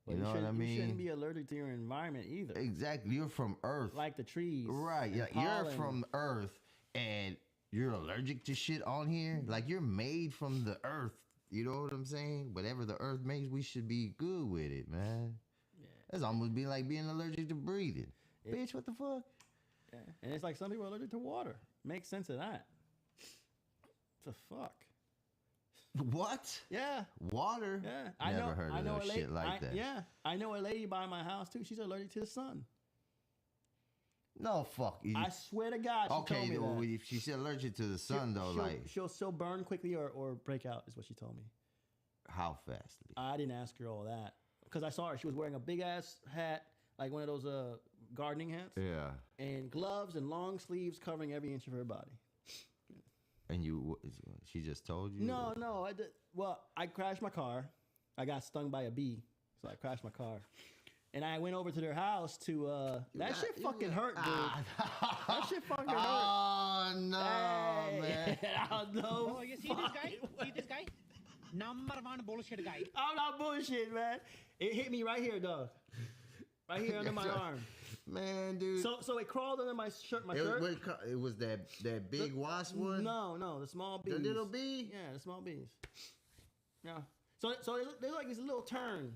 But You know what I mean? You shouldn't be allergic to your environment either. Exactly. You're from Earth. Like the trees. Right. Yeah. and You're pollen. from Earth and you're allergic to shit on here. Like, you're made from the Earth. You know what I'm saying? Whatever the Earth makes, we should be good with it, man. Yeah. That's almost be like being allergic to breathing. Bitch, what the fuck? Yeah. And it's like some people are allergic to water. Makes sense of that. The fuck? What? Yeah. Water? Yeah. Never heard of no shit like that. Yeah. I know a lady by my house too. She's allergic to the sun. No, fuck. I swear to God, she told me well, that. if she's allergic to the sun, though, like, she'll burn quickly or break out, is what she told me. how fastly? I didn't ask her all that because I saw her. She was wearing a big ass hat, like one of those gardening hats, Yeah. and gloves and long sleeves covering every inch of her body. And she just told you? No, I did. Well, I crashed my car. I got stung by a bee, so I crashed my car. And I went over to their house to, that shit fucking hurt, dude. That shit fucking hurt. Oh, no, man. I don't know. Oh, you see this guy? See this guy? Number one bullshit guy. I'm not bullshit, man. It hit me right here, dog. Right here under my arm. Man, dude. So it crawled under my shirt. It was that big wasp one? No, the small bees. The little bee? Yeah, the small bees. Yeah. So there's like this little turn.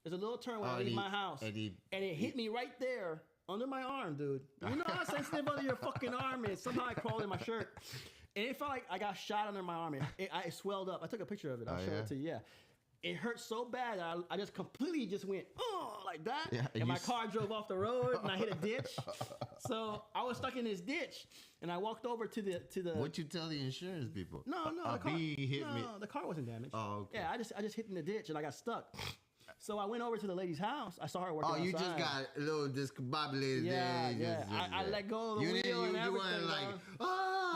There's a little turn when I leave my house. And it hit me right there under my arm, dude. You know how sensitive under your fucking arm is. Somehow I crawled in my shirt. And it felt like I got shot under my arm. It swelled up. I took a picture of it. I'll show it to you. Yeah. It hurt so bad that I just completely just went, oh, like that. Yeah, and my car drove off the road and I hit a ditch. So I was stuck in this ditch and I walked over to the. What'd you tell the insurance people? No, the car wasn't damaged. Oh, okay. Yeah, I just hit in the ditch and I got stuck. So I went over to the lady's house. I saw her working outside. You just got a little discombobulated there. Yeah. I let go of the wheel and everything. You weren't like,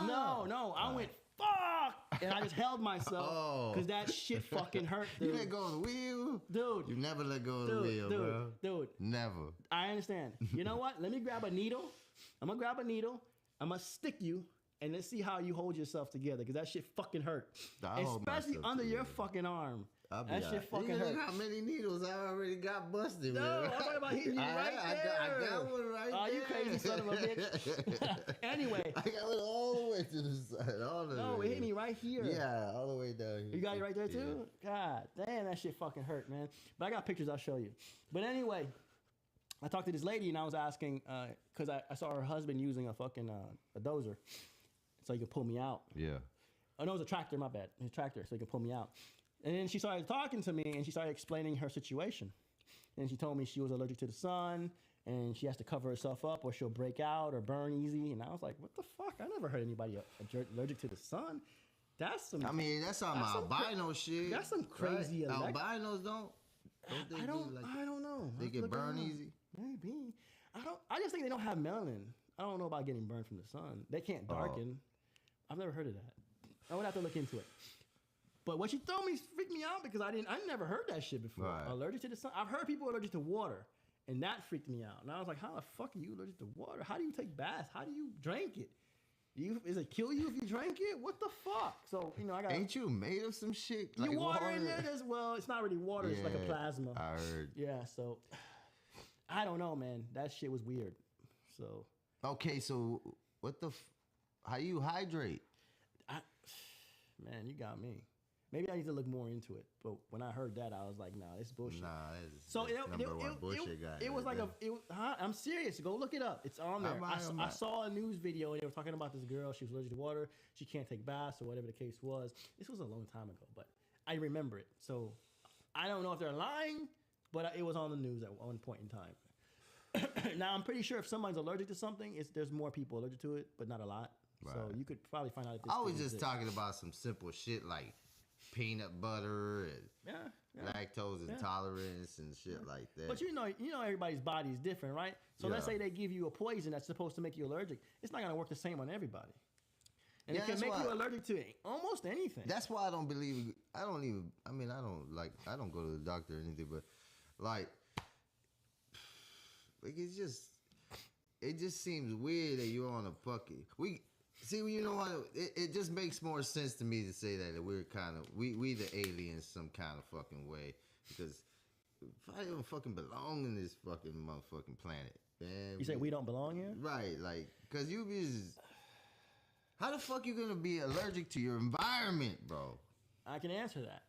No. I went, fuck! And I just held myself because that shit fucking hurt, dude. You let go of the wheel? Dude. You never let go of the wheel, bro. Dude. Never. I understand. You know what? Let me grab a needle. I'm going to grab a needle. I'm going to stick you. And let's see how you hold yourself together because that shit fucking hurt. Especially under your fucking arm. That shit fucking hurt. Look how many needles I already got busted, no, man. I'm talking about hitting you right there. I got one right there. Oh, you crazy son of a bitch. Anyway. I got one all the way to the side. No, it hit me right here. Yeah, all the way down here. You got it right there too? Yeah. God damn, that shit fucking hurt, man. But I got pictures I'll show you. But anyway, I talked to this lady and I was asking, because I saw her husband using a fucking a dozer so he could pull me out. Yeah. Oh, no, it was a tractor, my bad. His tractor, so he could pull me out. And then she started talking to me and she started explaining her situation. And she told me she was allergic to the sun and she has to cover herself up or she'll break out or burn easy. And I was like, what the fuck? I never heard anybody allergic to the sun. That's some. I mean, that's some albino shit. That's some crazy. Right? Albinos don't they I don't know. They get burned easy. Maybe. I just think they don't have melanin. I don't know about getting burned from the sun. They can't darken. I've never heard of that. I would have to look into it. But what she told me freaked me out because I never heard that shit before. Right. Allergic to the sun. I've heard people allergic to water, and that freaked me out. And I was like, how the fuck are you allergic to water? How do you take baths? How do you drink it? Is it kill you if you drink it? What the fuck? So, I got. Ain't you made of some shit? Like water in there as well. It's not really water. It's like a plasma. I heard. Yeah, so I don't know, man. That shit was weird. So. Okay, so how you hydrate? Man, you got me. Maybe I need to look more into it. But when I heard that, I was like, nah, this is bullshit. Nah, it was like I'm serious. Go look it up. It's on there. I saw a news video and they were talking about this girl. She was allergic to water. She can't take baths or whatever the case was. This was a long time ago, but I remember it. So I don't know if they're lying, but it was on the news at one point in time. Now, I'm pretty sure if someone's allergic to something, there's more people allergic to it, but not a lot. Right. So you could probably find out if this I was just talking about some simple shit like peanut butter and lactose intolerance and shit like that. But you know everybody's body is different, right? So let's say they give you a poison that's supposed to make you allergic. It's not going to work the same on everybody. And it can make you allergic to almost anything. That's why I don't believe. I don't go to the doctor or anything, but like it just seems weird that you're on a fucking you know what? It just makes more sense to me to say that we're we the aliens some kind of fucking way because I don't fucking belong in this fucking motherfucking planet. Man, you say we don't belong here? Right, like because you be. How the fuck you gonna be allergic to your environment, bro? I can answer that.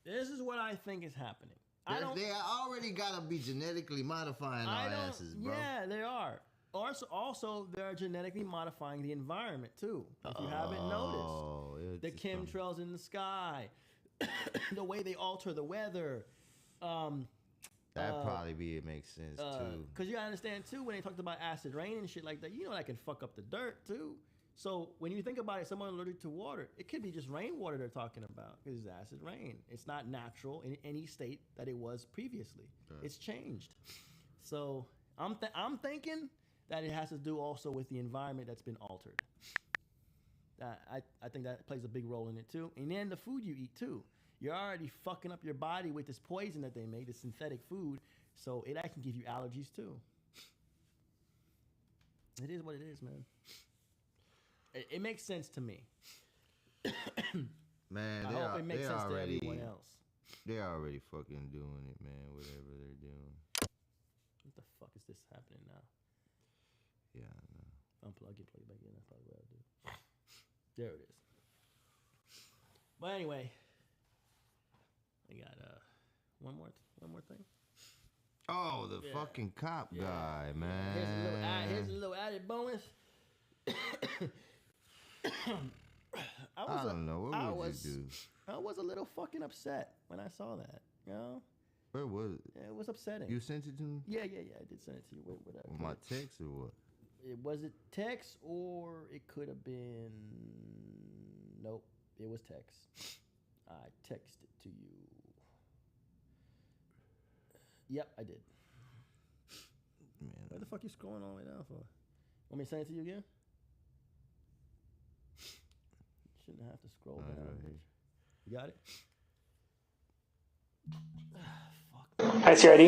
This is what I think is happening. They already gotta be genetically modifying our asses, bro. Yeah, they are. Also, they're genetically modifying the environment too. If you haven't noticed, the chemtrails in the sky, the way they alter the weather. That probably makes sense too. Because you gotta understand too when they talked about acid rain and shit like that. That can fuck up the dirt too. So when you think about it, someone allergic to water, it could be just rainwater they're talking about because it's acid rain. It's not natural in any state that it was previously. Right. It's changed. So I'm thinking that it has to do also with the environment that's been altered. I think that plays a big role in it too. And then the food you eat too. You're already fucking up your body with this poison that they made, this synthetic food. So that can give you allergies too. It is what it is, man. It makes sense to me. Man, I hope it makes sense to everyone else. They're already fucking doing it, man. Whatever they're doing. What the fuck is this happening now? Yeah, I know. Unplug it, plug it back in. That's probably what I'll do. There it is. But anyway, I got one more thing. Oh, the fucking cop guy, man. Here's a little added bonus. I don't know. What would you do? I was a little fucking upset when I saw that. You know? Where was it? Yeah, it was upsetting. You sent it to me? Yeah. I did send it to you. Whatever. My text or what? Was it text or it could have been? Nope, it was text. I texted to you. Yep, I did. Man, what the fuck you scrolling all the way down for? Want me to send it to you again? Shouldn't have to scroll down. Right. You got it? Fuck. Can I see your ID?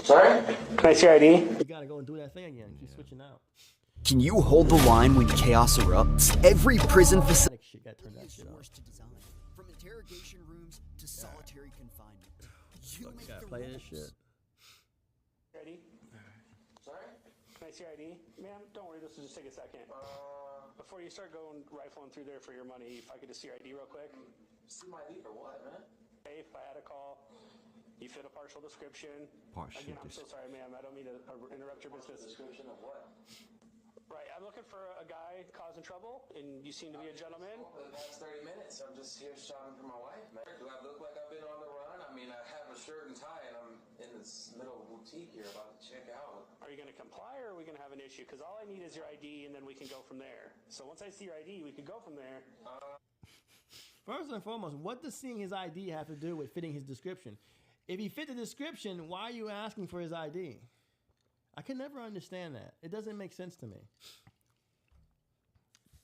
Sorry? Can I see your ID? You gotta go and do that thing again. Keep switching out. Can you hold the line when chaos erupts? Every prison facility. Shit, gotta turn that shit off. To design, from interrogation rooms to solitary confinement. You make gotta the play rules. this shit. ID? Sorry? Can I see your ID? Ma'am, don't worry, this will just take a second. Before you start going rifling through there for your money, if I could just see your ID real quick. See my ID for what, man? Hey, if I had a call, You fit a partial description. Partial Again, I'm so sorry, ma'am. I don't mean to interrupt your business. Description of what? Right, I'm looking for a guy causing trouble, and you seem to be a gentleman. For the past 30 minutes, I'm just here shopping for my wife, man. Do I look like I've been on the run? I mean, I have a shirt and tie, and I'm in this little boutique here about to check out. Are you going to comply, or are we going to have an issue? Because all I need is your ID, and then we can go from there. So once I see your ID, we can go from there. First and foremost, what does seeing his ID have to do with fitting his description? If he fit the description, why are you asking for his ID? I can never understand that. It doesn't make sense to me.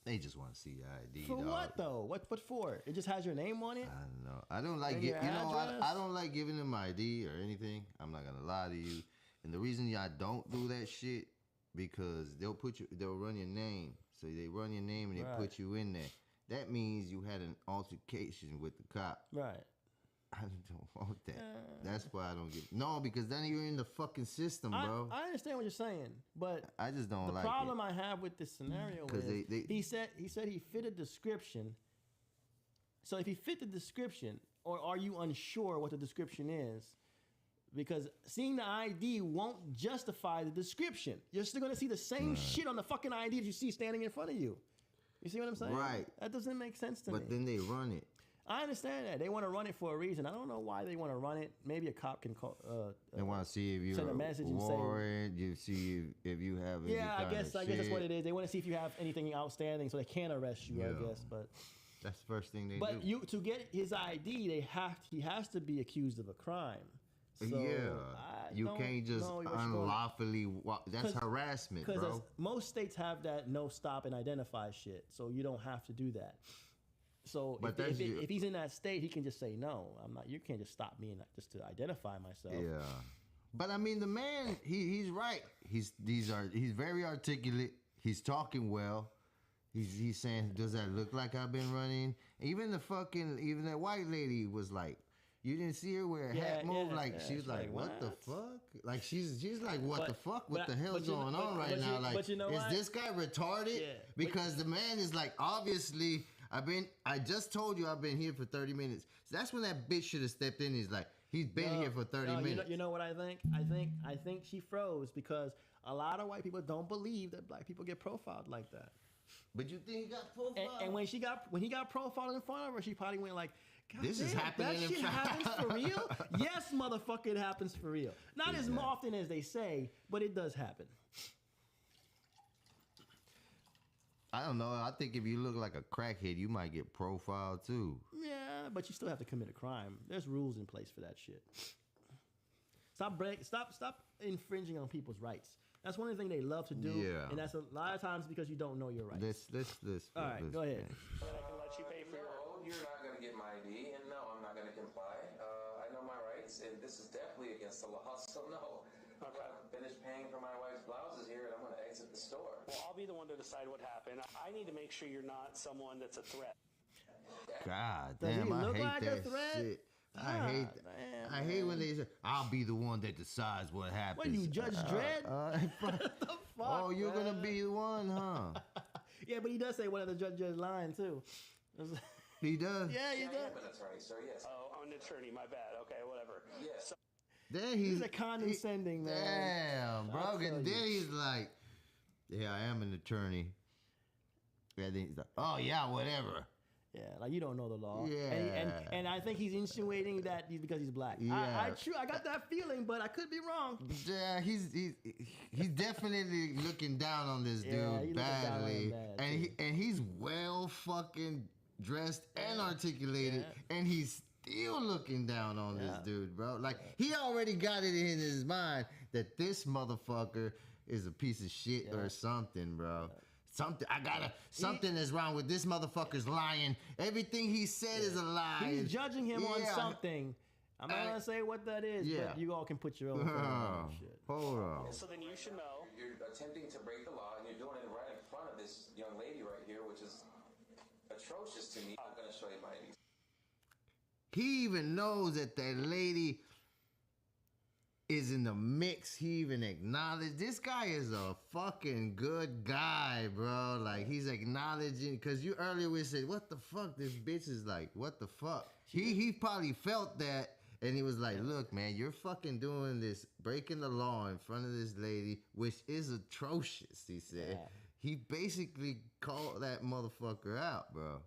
They just want to see your ID. For dog. what though? What for? It just has your name on it. I don't know. I don't like And your address? I don't like giving them ID or anything. I'm not gonna lie to you. And the reason I don't do that shit because they'll run your name. So they run your name and they Right. put you in there. That means you had an altercation with the cop. Right. I don't want that. That's why I don't get. No, because then you're in the fucking system, bro. I understand what you're saying, but I just don't like it. The problem I have with this scenario is he said he fit a description. So if he fit the description, or are you unsure what the description is? Because seeing the ID won't justify the description. You're still gonna see the same shit on the fucking ID that you see standing in front of you. You see what I'm saying? Right. That doesn't make sense to me. But then they run it. I understand that. They want to run it for a reason. I don't know why they want to run it. Maybe a cop can call. They want to see if you're send a message and say, warrant. You see if you have. Any yeah, kind I guess of that's what shit. it is. They want to see if you have anything outstanding, so they can arrest you. Yeah. I guess, but that's the first thing they do. But to get his ID, he has to be accused of a crime. So you can't just unlawfully walk. That's harassment, bro. Because most states have that no stop and identify shit, so you don't have to do that. So if he's in that state, he can just say no. I'm not. You can't just stop me just to identify myself. Yeah, but I mean the man, he's right. He's very articulate. He's talking well. He's saying, does that look like I've been running? Even that white lady was like, you didn't see her wear a hat move? She was like, what the fuck? Like she's like, what the fuck? What the hell's going on right now? Like, is this guy retarded? Yeah, because the man is like, obviously, I just told you I've been here for 30 minutes. So that's when that bitch should have stepped in. He's like, he's been here for 30 minutes. You know what I think? I think she froze because a lot of white people don't believe that black people get profiled like that. But you think he got profiled? And when he got profiled in front of her, she probably went like, God this damn, is happening. That shit happens for real? Yes, motherfucker, it happens for real. Not as often as they say, but it does happen. I don't know. I think if you look like a crackhead, you might get profiled too. Yeah, but you still have to commit a crime. There's rules in place for that shit. Stop infringing on people's rights. That's one of the things they love to do. Yeah. And that's a lot of times because you don't know your rights. All right, go ahead. I can let you pay for No, you're not going to get my ID, and no, I'm not going to comply. I know my rights, and this is definitely against the law, so no. I'm going to finish paying for my wife's blouses here, and I'm going to exit the store. Well, I'll be the one to decide what happened. I need to make sure you're not someone that's a threat. God Does damn, he I look hate like a that threat? shit. I hate when they say, I'll be the one that decides what happens. What, you Judge Dredd? What the fuck, oh, you're going to be the one, huh? Yeah, but he does say one of the judges lying, too. He does? Yeah, he does. I'm an attorney, sir, yes. Oh, I'm an attorney, my bad. Okay, whatever. Yes. So, Then he's a condescending man. Damn, bro. And then he's like, yeah, I am an attorney. And then he's like, oh, yeah, whatever. Yeah, like you don't know the law. Yeah. And I think he's insinuating that he's because he's black. Yeah. I got that feeling, but I could be wrong. Yeah, he's definitely looking down on this dude badly. And he's well fucking dressed and articulated, and he's still looking down on this dude, bro. Like he already got it in his mind that this motherfucker is a piece of shit or something, bro. Something is wrong with this motherfucker's lying. Everything he said is a lie. He's judging him on something. I'm not gonna say what that is, but you all can put your own shit. Hold on. So then you should know. You're attempting to break the law, and you're doing it right in front of this young lady right here, which is atrocious to me. I'm going to show you my ID. He even knows that lady is in the mix. He even acknowledged this guy is a fucking good guy, bro. Like he's acknowledging because you earlier we said, "What the fuck?" This bitch is like, "What the fuck?" He probably felt that, And he was like, look, man, you're fucking doing this, breaking the law in front of this lady, which is atrocious, he said. Yeah. He basically called that motherfucker out, bro.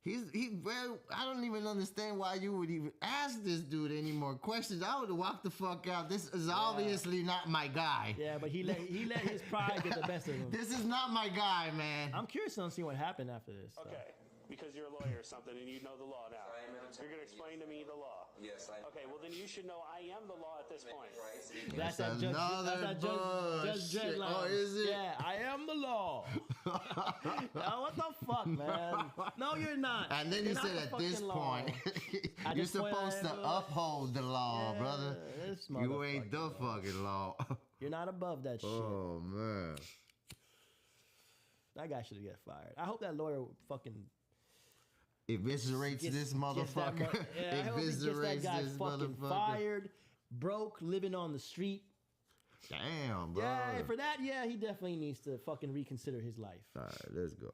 I don't even understand why you would even ask this dude any more questions. I would have walked the fuck out. This is obviously not my guy. Yeah, but he let his pride get the best of him. This is not my guy, man. I'm curious to see what happened after this. So. Okay, because you're a lawyer or something and you know the law now. You're going to explain to me the law. Yes, I am. Okay, well then you should know I am the law at this point. That's that Judge Dredd line. Oh, is it? Yeah, I am the law. What the fuck, man? No, you're not. And then he said, at this point, you're supposed to uphold the law, brother. You ain't the fucking law. You're not above that shit. Oh, man. That guy should get fired. I hope that lawyer fucking eviscerates this motherfucker. I hope he gets that guy fucking fired, broke, living on the street. Damn, bro. Yeah, for that, yeah, he definitely needs to fucking reconsider his life. All right, let's go.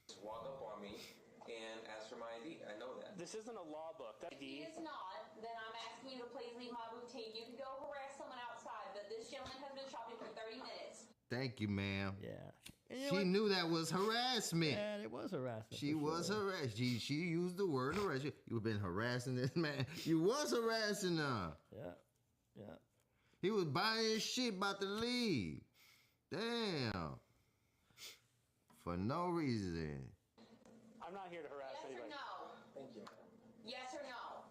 Just walk up on me and ask for my ID. I know that. This isn't a law book. That If he is not, then I'm asking you to please leave my boutique. You can go harass someone outside, but this gentleman has been shopping for 30 minutes. Thank you, ma'am. Yeah. She knew that was harassment. Yeah, it was harassment. She was harassed. She used the word harassment. You've been harassing this man. You was harassing her. Yeah. He was buying his shit, about to leave. Damn. For no reason. I'm not here to harass anybody. Yes or no? Thank you. Yes or no?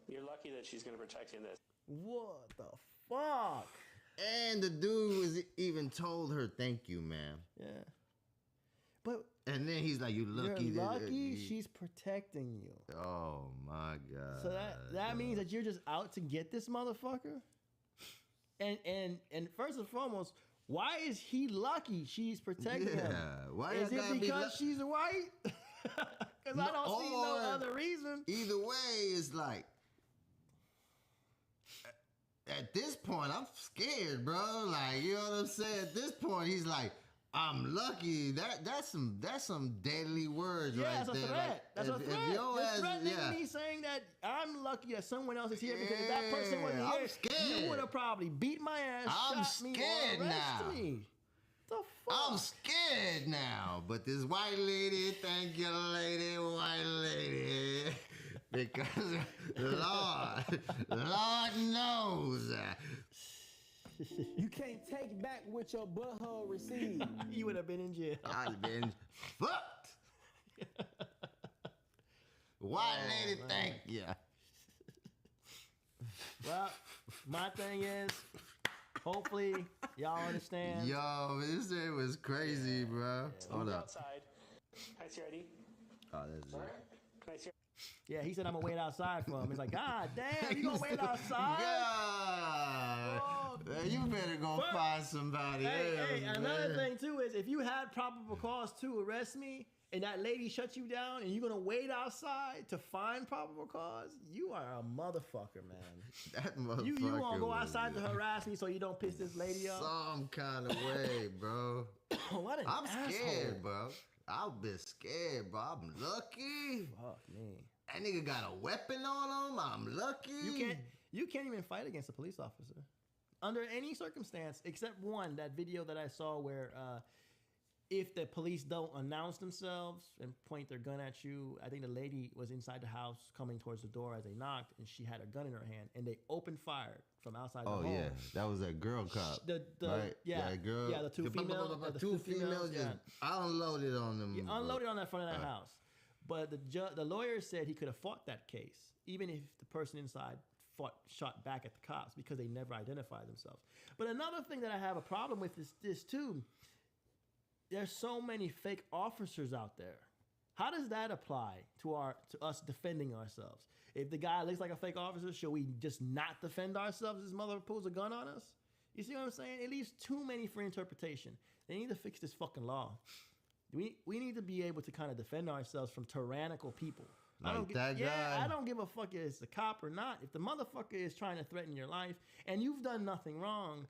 You're lucky that she's going to protect you in this. What the fuck? And the dude was even told her, thank you, ma'am. Yeah. But and then he's like, you're lucky. You're lucky she's protecting you. Oh, my God. So that means that you're just out to get this motherfucker? And first and foremost, why is he lucky she's protecting him? Why is it because she's white? Because I don't see no other reason. Either way, it's like, at this point, I'm scared, bro. Like, you know what I'm saying? At this point, he's like, I'm lucky. That's some deadly words right there. That's a threat. That's a threat. You're threatening me saying that I'm lucky that someone else is here because if that person wasn't here, scared. you would have probably beat my ass, I'm shot me, scared or arrested now. me. The fuck? I'm scared now. But this white lady, thank you, lady, white lady. Because Lord knows. You can't take back what your butthole received. You would have been in jail. I'd been fucked. White lady, thank you. Well, my thing is, hopefully, y'all understand. Yo, this day was crazy, bro. Hold up. Outside. Can I see your ID? Oh, that's it. Can I see your Yeah, he said I'm gonna wait outside for him. He's like, God damn, you gonna wait outside? God. You better go find somebody else. Another thing too is if you had probable cause to arrest me and that lady shut you down and you're gonna wait outside to find probable cause, you are a motherfucker, man. That motherfucker. You gonna go outside to harass me so you don't piss this lady off? Some kind of way, bro. What an I'm asshole. scared, bro. I've been scared, bro. I'm lucky. Fuck me. That nigga got a weapon on him. I'm lucky. You can't even fight against a police officer under any circumstance except one, that video that I saw where if the police don't announce themselves and point their gun at you, I think the lady was inside the house coming towards the door as they knocked and she had a gun in her hand and they opened fire from outside the home. Oh, yeah. That was that girl cop. Right? Yeah. That girl. Yeah, the two females. The two females just unloaded on them. Yeah, unloaded on that front of that house. But the lawyer said he could have fought that case, even if the person inside shot back at the cops because they never identified themselves. But another thing that I have a problem with is this too. There's so many fake officers out there. How does that apply to us defending ourselves? If the guy looks like a fake officer, should we just not defend ourselves? His mother pulls a gun on us? You see what I'm saying? It leaves too many for interpretation. They need to fix this fucking law. We need to be able to kind of defend ourselves from tyrannical people. Like that guy. I don't give a fuck if it's the cop or not. If the motherfucker is trying to threaten your life and you've done nothing wrong,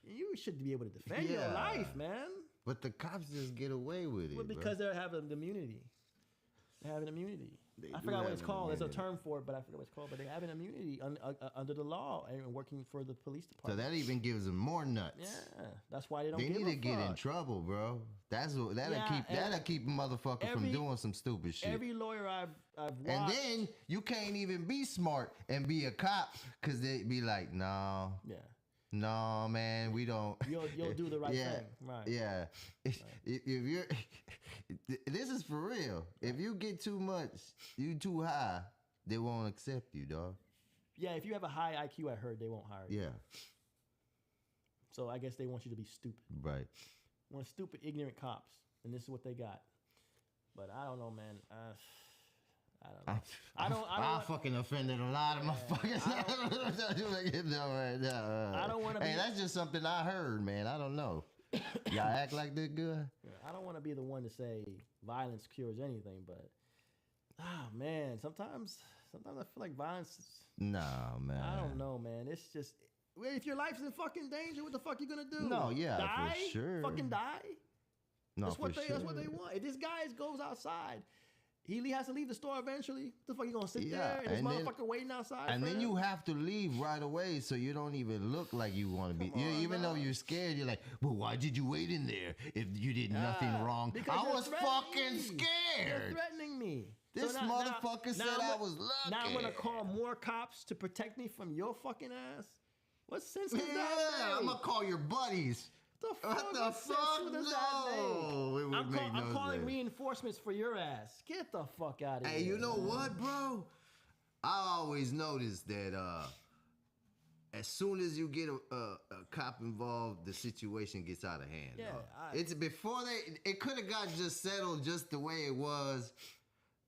you should be able to defend your life, man. But the cops just get away with it. Well, because they have an immunity. They have an immunity. They I do forgot what have it's an called. There's a immunity. term for it, but I forget what it's called. But they have an immunity under the law and working for the police So department. that even gives them more nuts. Yeah, that's why they don't. They give need a to get in fuck. trouble, bro. That'll keep a motherfucker from doing some stupid shit. Every lawyer I've watched, and then you can't even be smart and be a cop because they be like, no, no, man, we don't. You'll do the right thing, right? Yeah. If you're, this is for real. If you get too much, you too high, they won't accept you, dog. Yeah, if you have a high IQ, I heard they won't hire you. Yeah. So I guess they want you to be stupid. Right. Want stupid, ignorant cops, and this is what they got. But I don't know, man. I don't know. I fucking offended a lot of motherfuckers. I don't want to. Hey, that's just something I heard, man. I don't know. Y'all act like that good. I don't want to be the one to say violence cures anything, but man, sometimes I feel like violence. Nah, man. I don't know, man. It's just if your life's in fucking danger, what the fuck you gonna do? No, yeah, die? for sure. Fucking die. No, That's what for That's what they want. If this guy goes outside, he has to leave the store eventually. What the fuck you gonna sit there and this motherfucker waiting outside? And for then him? you have to leave right away, so you don't even look like you want to be. Even though you're scared, you're like, "Well, why did you wait in there if you did nothing wrong?" Because I was fucking scared. You're threatening me. This motherfucker said I was lucky. Now I'm gonna call more cops to protect me from your fucking ass. What sense does that make? I'm gonna call your buddies. What the fuck? No, it would make no I'm calling sense. reinforcements for your ass. Get the fuck out of here. Hey, you know what, bro? I always noticed that as soon as you get a cop involved, the situation gets out of hand. Yeah, dog. It's before it could have got just settled just the way it was,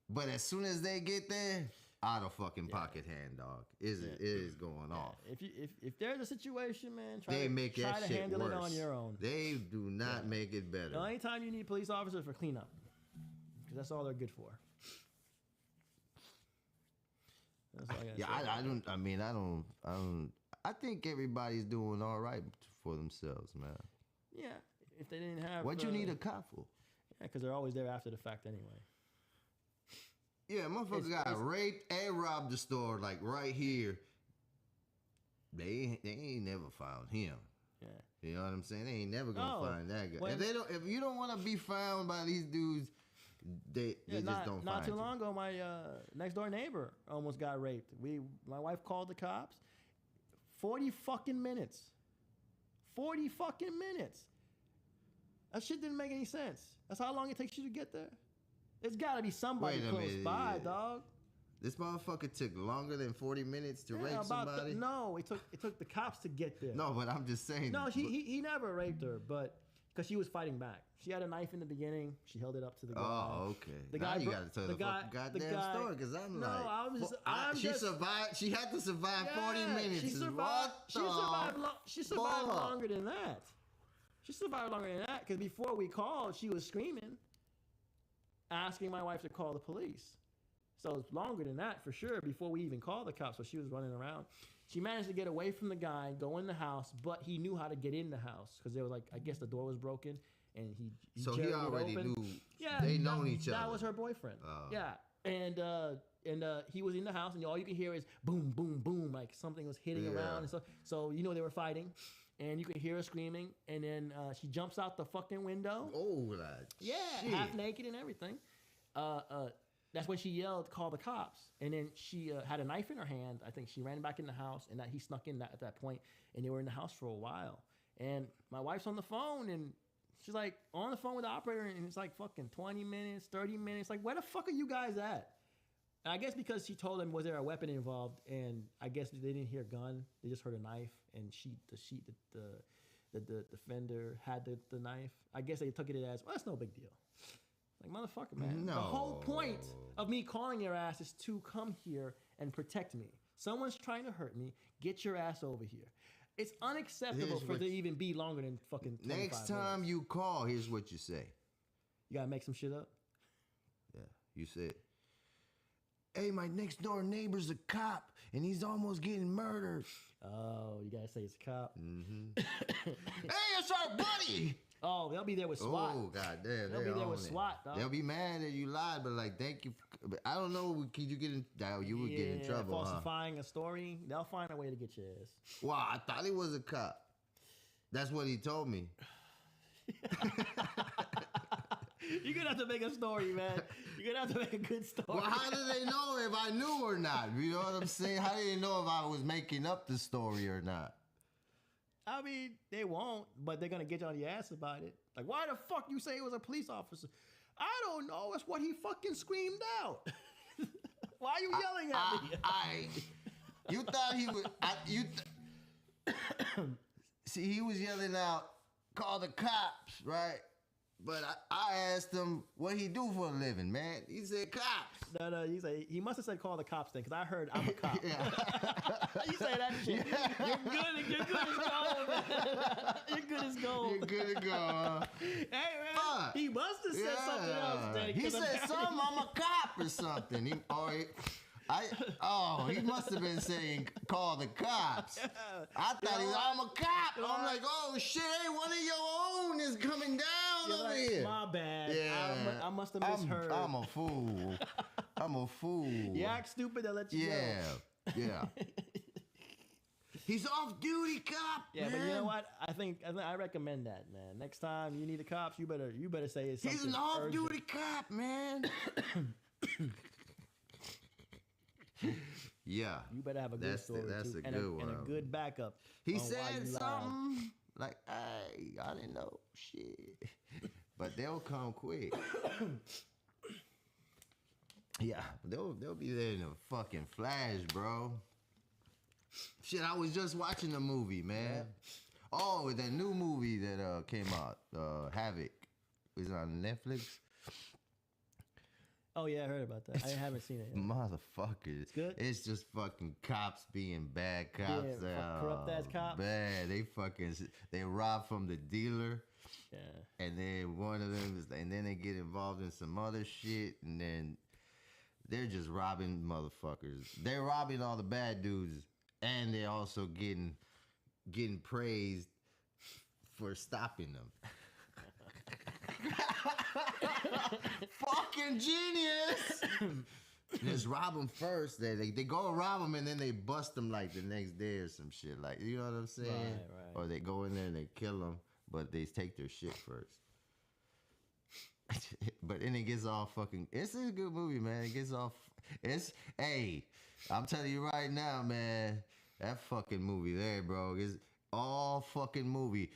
but as soon as they get there, out of fucking pocket hand, dog. It is going off. If there's a situation, man, try They to make that try to shit handle worse. it on your own. They do not make it better. The only time you need police officers for cleanup, because that's all they're good for. That's all I gotta say. I think everybody's doing all right for themselves, man. Yeah, if they didn't have What you need a cop for? Yeah, because they're always there after the fact anyway. Yeah, motherfucker got raped and robbed the store, like right here. They ain't never found him. Yeah. You know what I'm saying? They ain't never gonna find that guy. When- If you don't want to be found by these dudes, they just don't find Not too you. long ago, my next door neighbor almost got raped. My wife called the cops. 40 fucking minutes. 40 fucking minutes. That shit didn't make any sense. That's how long it takes you to get there. There's got to be somebody Wait a close minute. by, dog. This motherfucker took longer than 40 minutes to rape somebody? No, it took the cops to get there. No, but I'm just saying. No, he never raped her, but because she was fighting back. She had a knife in the beginning. She held it up to the guy. Oh, okay. The now guy you bro- got to tell the the guy- fucking the goddamn guy- story, because I'm No, like, I'm just- survived. She had to survive 40 minutes. She survived. She survived fuck? longer than that. She survived longer than that because before we called, she was screaming, asking my wife to call the police. So it's longer than that for sure before we even called the cops. So she was running around. She managed to get away from the guy, go in the house, but he knew how to get in the house because there was I guess the door was broken and he So jerried he it already open. knew. Yeah, They known each other. That was her boyfriend. Oh. Yeah, and he was in the house, and all you can hear is boom, boom, boom, like something was hitting Yeah. around, and so you know they were fighting, and you could hear her screaming, and then she jumps out the fucking window. Oh, like Yeah, shit. half naked and everything. That's when she yelled, "Call the cops!" And then she had a knife in her hand. I think she ran back in the house, and he snuck in at that point, and they were in the house for a while. And my wife's on the phone, and she's like on the phone with the operator, and it's like fucking 20 minutes, 30 minutes. Like, where the fuck are you guys at? And I guess because she told them was there a weapon involved, and I guess they didn't hear a gun, they just heard a knife, and the defender had the knife. I guess they took it as, well, that's no big deal. Like, motherfucker, man. No. The whole point of me calling your ass is to come here and protect me. Someone's trying to hurt me. Get your ass over here. It's unacceptable Here's for it what to even be longer than fucking 25 Next time minutes. you call, here's what you say. You gotta make some shit up? Yeah, you said, hey, my next door neighbor's a cop, and he's almost getting murdered. Oh, you gotta say it's a cop. Mm-hmm. Hey, it's our buddy. Oh, they'll be there with SWAT. Oh, goddamn. They'll be there with SWAT, dog. They'll be mad that you lied, but like, thank you. But I don't know. Could you get in? You would get in trouble. Falsifying a story. They'll find a way to get your ass. Wow, I thought he was a cop. That's what he told me. You're gonna have to make a story, man. You're gonna have to make a good story. Well, how do they know if I knew or not? You know what I'm saying? How do they know if I was making up the story or not? I mean, they won't, but they're gonna get you on your ass about it. Like, why the fuck you say it was a police officer? I don't know. It's what he fucking screamed out. Why are you yelling at me? You thought he would. See, he was yelling out, "Call the cops!" Right? But I asked him what he do for a living, man. He said cops. No, he must have said call the cops then, because I heard I'm a cop. You say that shit. Yeah. You're good as gold, man. You're good as gold. You're good as gold. Hey, man, he must have said something else then. He said something, I'm a cop or something. He must have been saying call the cops. I thought he was, I'm a cop. I'm like, oh shit, hey, one of your own is coming down over here. My bad. Yeah. I must have misheard. I'm a fool. I'm a fool. You act stupid, they'll let you go. Yeah. He's off duty cop. Yeah, man. but you know what? I recommend that, man. Next time you need the cops, you better say it's something. He's an off duty cop, man. Yeah. You better have a good story that's too, a good one. And a good backup. He said something like, "Hey, I didn't know shit," but they'll come quick. Yeah, they'll be there in a fucking flash, bro. Shit, I was just watching the movie, man. Yeah. Oh, that new movie that came out, Havoc. Is it on Netflix? Oh yeah, I heard about that. I haven't seen it yet. Motherfuckers. It's good? It's just fucking cops being bad cops. Yeah, corrupt ass cops. Bad. They rob from the dealer. Yeah. And then one of them and then they get involved in some other shit, and then they're just robbing motherfuckers. They're robbing all the bad dudes, and they're also getting praised for stopping them. Fucking genius! Just rob them first. They go rob them and then they bust them like the next day or some shit. Like, you know what I'm saying? Right. Or they go in there and they kill them, but they take their shit first. But then it gets all fucking. It's a good movie, man. It gets off. Hey, I'm telling you right now, man. That fucking movie there, bro. Is all fucking movie.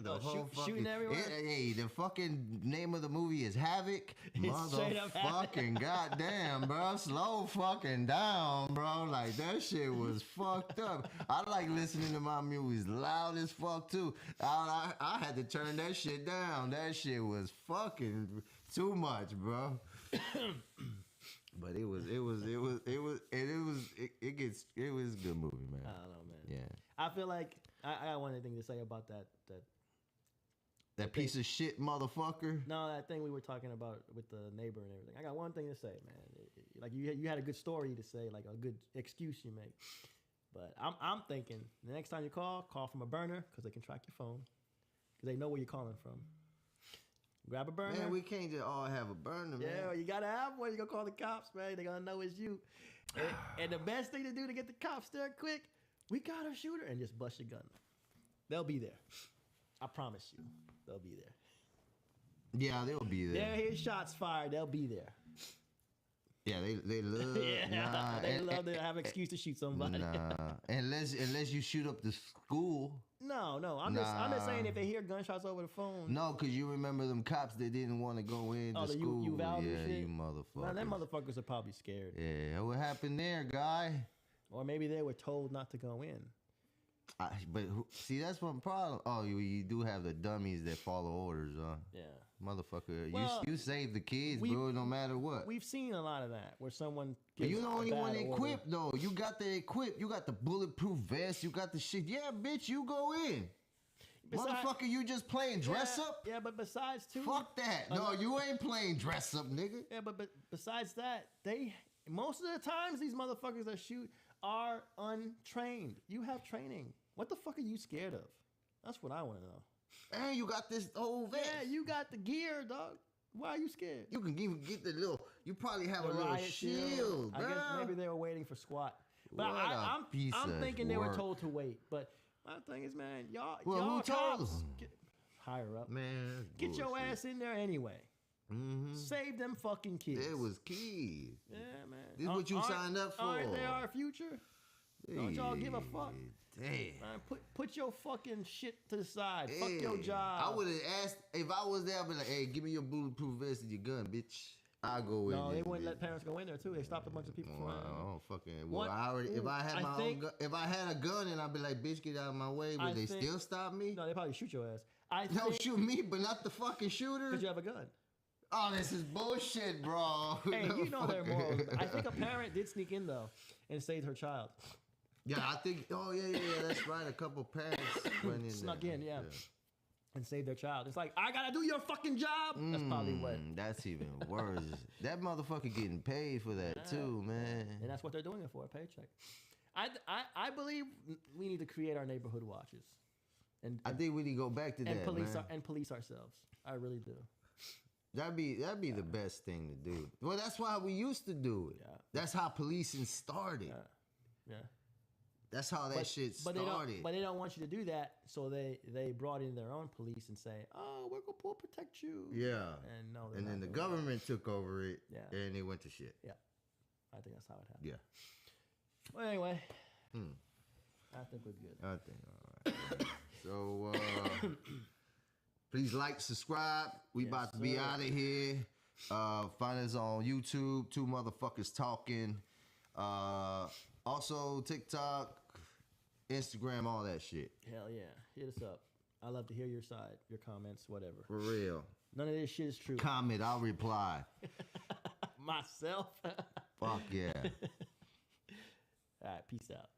The whole shooting everywhere. Hey, the fucking name of the movie is Havoc. Motherfucking goddamn, bro. Slow fucking down, bro. Like, that shit was fucked up. I like listening to my movies loud as fuck too. I had to turn that shit down. That shit was fucking too much, bro. But it was a good movie, man. I don't know, man. Yeah. I feel like I got one thing to say about that piece of shit motherfucker. No, that thing we were talking about with the neighbor and everything. I got one thing to say, man. Like you had a good story to say, like a good excuse you make. But I'm thinking the next time you call from a burner because they can track your phone because they know where you're calling from. Grab a burner. Man, we can't just all have a burner, man. Yeah, you gotta have one. You gonna call the cops, man. They're gonna know it's you. And the best thing to do to get the cops there quick, we got a shooter, and just bust your gun. They'll be there. I promise you, they'll be there. Yeah, they'll be there. They'll hear shots fired. They'll be there. Yeah, they love. They love to have an excuse to shoot somebody. Nah, unless you shoot up the school. No. I'm just saying if they hear gunshots over the phone. No, because you remember them cops that didn't want to go in to school. You you motherfuckers. Nah, them motherfuckers are probably scared. Yeah, what happened there, guy? Or maybe they were told not to go in. But see, that's one problem. Oh, you do have the dummies that follow orders, huh? Yeah. Motherfucker, well, you save the kids, bro, no matter what. We've seen a lot of that where someone gives you the only one equipped, though. You got the equipped. You got the bulletproof vest. You got the shit. Yeah, bitch, you go in. Motherfucker, you just playing dress up? Yeah, but besides, too. Fuck that. No, you ain't playing dress up, nigga. Yeah, but besides that, most of the times these motherfuckers that shoot are untrained. You have training. What the fuck are you scared of? That's what I want to know. And you got this whole vest. Yeah, you got the gear, dog. Why are you scared? You can even get the little. You probably have a little shield, I bro. guess maybe they were waiting for SWAT. But What a piece I'm of thinking they were work. told to wait. But my thing is, man, y'all Who told cops, them? higher up, man, get your ass in there anyway. Mm-hmm. Save them fucking kids. It was kids. Yeah, man. This is what you signed up for. Aren't they our future? Don't y'all give a fuck? Damn. Man, put your fucking shit to the side. Fuck your job. I would have asked if I was there. I'd be like, "Hey, give me your bulletproof vest and your gun, bitch. I'll go in." No, there, they wouldn't bitch. let parents go in there too. They stopped a bunch of people from. Oh, fucking. What? Well, I already. If I had I my think- own gun, if I had a gun, and I'd be like, "Bitch, get out of my way," would they still stop me? No, they probably shoot your ass. No, shoot me, but not the fucking shooter. Because you have a gun. Oh, this is bullshit, bro. Hey, No, you know their fuck morals. it. I think a parent did sneak in though and saved her child. Yeah, I think. Oh, yeah. That's right. A couple parents went in Snuck there. in, yeah. And saved their child. It's like, I gotta do your fucking job. That's probably what. That's even worse. That motherfucker getting paid for that too, man. And that's what they're doing it for, a paycheck. I believe we need to create our neighborhood watches. And I think we need to go back to that, police man. and police ourselves. I really do. That'd be the best thing to do. Well, that's why we used to do it. Yeah. That's how policing started. Yeah. That's how that shit started. But they don't want you to do that, so they brought in their own police and say, "Oh, we'll protect you." Yeah. And no, And then the government took over it. Yeah. And they went to shit. Yeah. I think that's how it happened. Yeah. Well, anyway, I think we're good. I think all right. So please like, subscribe. We about to be out of here. Find us on YouTube, Two Motherfuckers Talking. Also TikTok, Instagram, all that shit. Hell yeah. Hit us up. I love to hear your side, your comments, whatever. For real. None of this shit is true. Comment, I'll reply. Myself. Fuck yeah. All right, peace out.